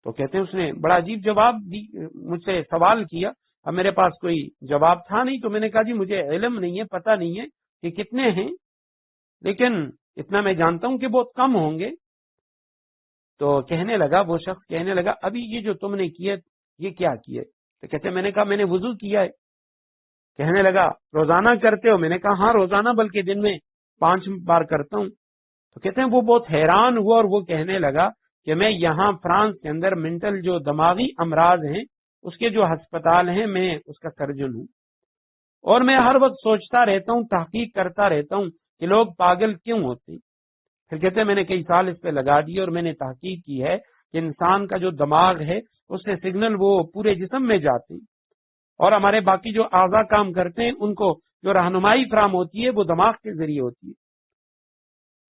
تو کہتے ہیں اس نے بڑا عجیب جواب دی، مجھ سے سوال کیا، اب میرے پاس کوئی جواب تھا نہیں، تو میں نے کہا جی مجھے علم نہیں ہے، پتہ نہیں ہے کہ کتنے ہیں، لیکن اتنا میں جانتا ہوں کہ بہت کم ہوں گے۔ تو کہنے لگا، وہ شخص کہنے لگا ابھی یہ جو تم نے کیا یہ کیا کیا؟ تو کہتے ہیں میں نے کہا میں نے وضو کیا ہے۔ کہنے لگا روزانہ کرتے ہو؟ میں نے کہا ہاں روزانہ، بلکہ دن میں 5 بار کرتا ہوں۔ تو کہتے ہیں وہ بہت حیران ہوا اور وہ کہنے لگا کہ میں یہاں فرانس کے اندر مینٹل جو دماغی امراض ہیں اس کے جو ہسپتال ہیں میں اس کا سرجن ہوں، اور میں ہر وقت سوچتا رہتا ہوں، تحقیق کرتا رہتا ہوں کہ لوگ پاگل کیوں ہوتے ہیں۔ پھر کہتے ہیں میں نے کئی سال اس پہ لگا دیے اور میں نے تحقیق کی ہے کہ انسان کا جو دماغ ہے اس سے سگنل وہ پورے جسم میں جاتے ہیں، اور ہمارے باقی جو اعضاء کام کرتے ہیں ان کو جو رہنمائی فراہم ہوتی ہے وہ دماغ کے ذریعے ہوتی ہے،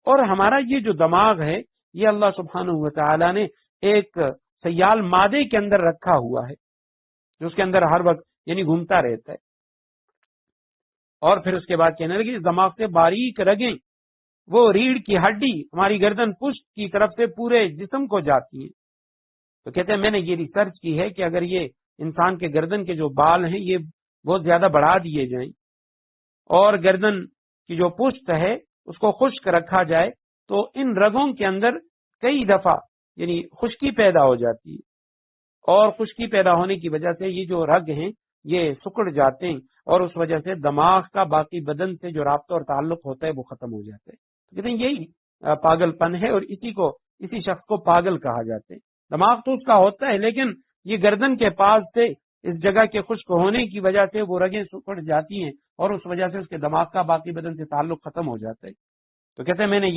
اور ہمارا یہ جو دماغ ہے یہ اللہ سبحانہ و تعالی نے ایک سیال مادے کے اندر رکھا ہوا ہے جو اس کے اندر ہر وقت یعنی گھومتا رہتا ہے۔ اور پھر اس کے بعد کہنے لگے اس دماغ سے باریک رگیں، وہ ریڑھ کی ہڈی ہماری گردن پشت کی طرف سے پورے جسم کو جاتی ہیں۔ تو کہتے ہیں میں نے یہ ریسرچ کی ہے کہ اگر یہ انسان کے گردن کے جو بال ہیں یہ بہت زیادہ بڑھا دیے جائیں اور گردن کی جو پشت ہے اس کو خشک رکھا جائے تو ان رگوں کے اندر کئی دفعہ یعنی خشکی پیدا ہو جاتی ہے، اور خشکی پیدا ہونے کی وجہ سے یہ جو رگ ہیں یہ سکڑ جاتے ہیں، اور اس وجہ سے دماغ کا باقی بدن سے جو رابطہ اور تعلق ہوتا ہے وہ ختم ہو جاتا ہے۔ تو کہتے ہیں یہی پاگل پن ہے، اور اسی شخص کو پاگل کہا جاتا ہے۔ دماغ تو اس کا ہوتا ہے لیکن یہ گردن کے پاس سے اس جگہ کے خشک ہونے کی وجہ سے وہ رگیں سکڑ جاتی ہیں، اور اس وجہ سے اس کے دماغ کا باقی بدن سے تعلق ختم ہو جاتا ہے۔ تو کہتے ہیں میں نے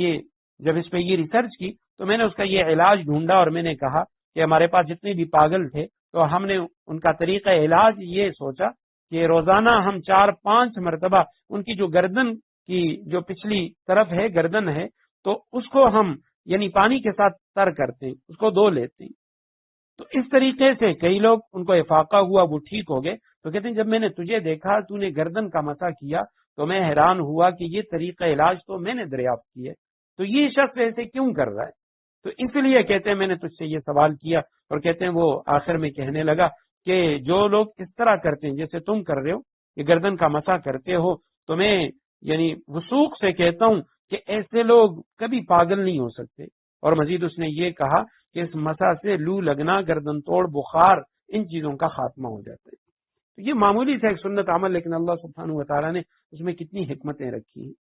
جب اس پہ یہ ریسرچ کی تو میں نے اس کا یہ علاج ڈھونڈا، اور میں نے کہا کہ ہمارے پاس جتنے بھی پاگل تھے تو ہم نے ان کا طریقہ علاج یہ سوچا کہ روزانہ ہم 4-5 مرتبہ ان کی جو گردن کی جو پچھلی طرف ہے گردن ہے تو اس کو ہم یعنی پانی کے ساتھ تر کرتے ہیں، اس کو دھو لیتے ہیں۔ تو اس طریقے سے کئی لوگ ان کو افاقہ ہوا، وہ ٹھیک ہو گئے۔ تو کہتے ہیں جب میں نے تجھے دیکھا تو نے گردن کا مسح کیا تو میں حیران ہوا کہ یہ طریقہ علاج تو میں نے دریافت کی ہے، تو یہ شخص ایسے کیوں کر رہا ہے؟ تو اس لیے کہتے ہیں میں نے تجھ سے یہ سوال کیا، اور کہتے ہیں وہ آخر میں کہنے لگا کہ جو لوگ اس طرح کرتے ہیں جیسے تم کر رہے ہو، یہ گردن کا مسح کرتے ہو، تو میں یعنی وثوق سے کہتا ہوں کہ ایسے لوگ کبھی پاگل نہیں ہو سکتے۔ اور مزید اس نے یہ کہا کہ اس مسح سے لو لگنا، گردن توڑ، بخار، ان چیزوں کا خاتمہ ہو جاتا ہے۔ تو یہ معمولی سے ایک سنت عمل، لیکن اللہ سبحانہ و تعالیٰ نے اس میں کتنی حکمتیں رکھی ہیں۔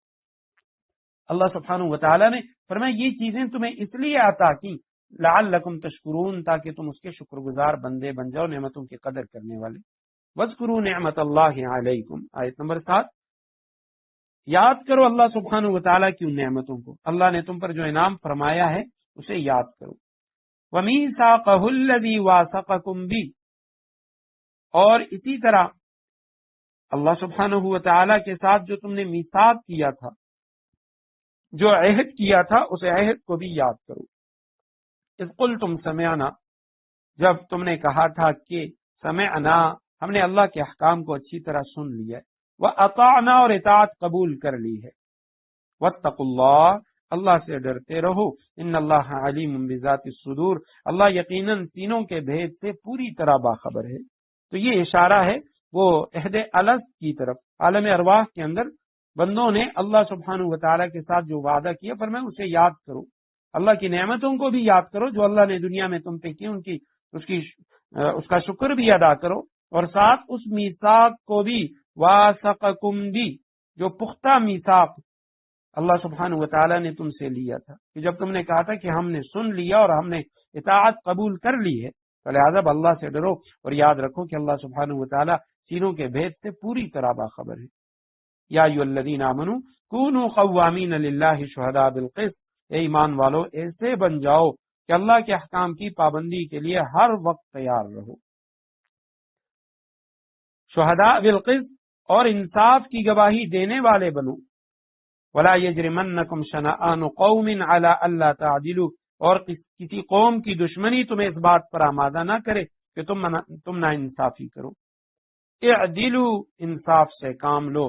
اللہ سبحانہ و تعالیٰ نے فرمایا یہ چیزیں تمہیں اس لیے عطا کی لعلکم تشکرون، تاکہ تم اس کے شکر گزار بندے بن جاؤ، نعمتوں کی قدر کرنے والے۔ وَاذْكُرُوا نِعْمَتَ اللَّهِ عَلَيْكُمْ، آیت نمبر 7، یاد کرو اللہ سبحانہ و تعالیٰ کی ان نعمتوں کو، اللہ نے تم پر جو انعام فرمایا ہے اسے یاد کرو۔ وَمِيثَاقَهُ الَّذِي وَاثَقَكُم بِهِ، اور اسی طرح اللہ سبحانہ و تعالیٰ کے ساتھ جو تم نے میثاق کیا تھا، جو عہد کیا تھا، اس عہد کو بھی یاد کرو۔ اذ قلتم سمعنا، جب تم نے کہا تھا کہ سمعنا، ہم نے اللہ کے احکام کو اچھی طرح سن لیا ہے، وَأَطَعْنَا، اور اطاعت قبول کر لی ہے، وَاتَّقُوا اللَّهَ، اللہ سے ڈرتے رہو، ان اللہ علیم بذات الصدور، اللہ یقیناً سینوں کے بھید سے پوری طرح باخبر ہے۔ تو یہ اشارہ ہے وہ عہد الست کی طرف، عالم ارواح کے اندر بندوں نے اللہ سبحانہ و تعالیٰ کے ساتھ جو وعدہ کیا فرمایا اسے یاد کرو، اللہ کی نعمتوں کو بھی یاد کرو جو اللہ نے دنیا میں تم پہ کی، اس کا شکر بھی ادا کرو، اور ساتھ اس میثاق کو بھی، واسقکم بھی، جو پختہ میثاق اللہ سبحانہ و تعالیٰ نے تم سے لیا تھا، کہ جب تم نے کہا تھا کہ ہم نے سن لیا اور ہم نے اطاعت قبول کر لی ہے، تو لہٰذا اللہ سے ڈرو اور یاد رکھو کہ اللہ سبحانہ و تعالیٰ سینوں کے بھید سے پوری طرح باخبر ہے۔ یا ایھا الذین آمنوا کونوا قوامین للہ شہداء بالقسط، اے ایمان والو ایسے بن جاؤ کہ اللہ کے احکام کی پابندی کے لیے ہر وقت تیار رہو، شہداء بالقسط، اور انصاف کی گواہی دینے والے بنو، ولا یجرمنکم شنآن قوم علی الا تعدلوا، اور کسی قوم کی دشمنی تمہیں اس بات پر آمادہ نہ کرے کہ تم نا انصافی کرو، اعدلوا، انصاف سے کام لو،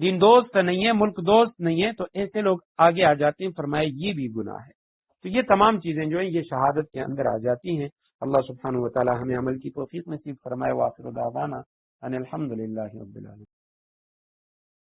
دین دوست نہیں ہے، ملک دوست نہیں ہے، تو ایسے لوگ آگے آ جاتے ہیں، فرمائے یہ بھی گناہ ہے۔ تو یہ تمام چیزیں جو ہیں یہ شہادت کے اندر آ جاتی ہیں۔ اللہ سبحانہ و تعالی ہمیں عمل کی توفیق نصیب فرمائے۔ وآخر دعوانا ان الحمد للہ رب العالمین۔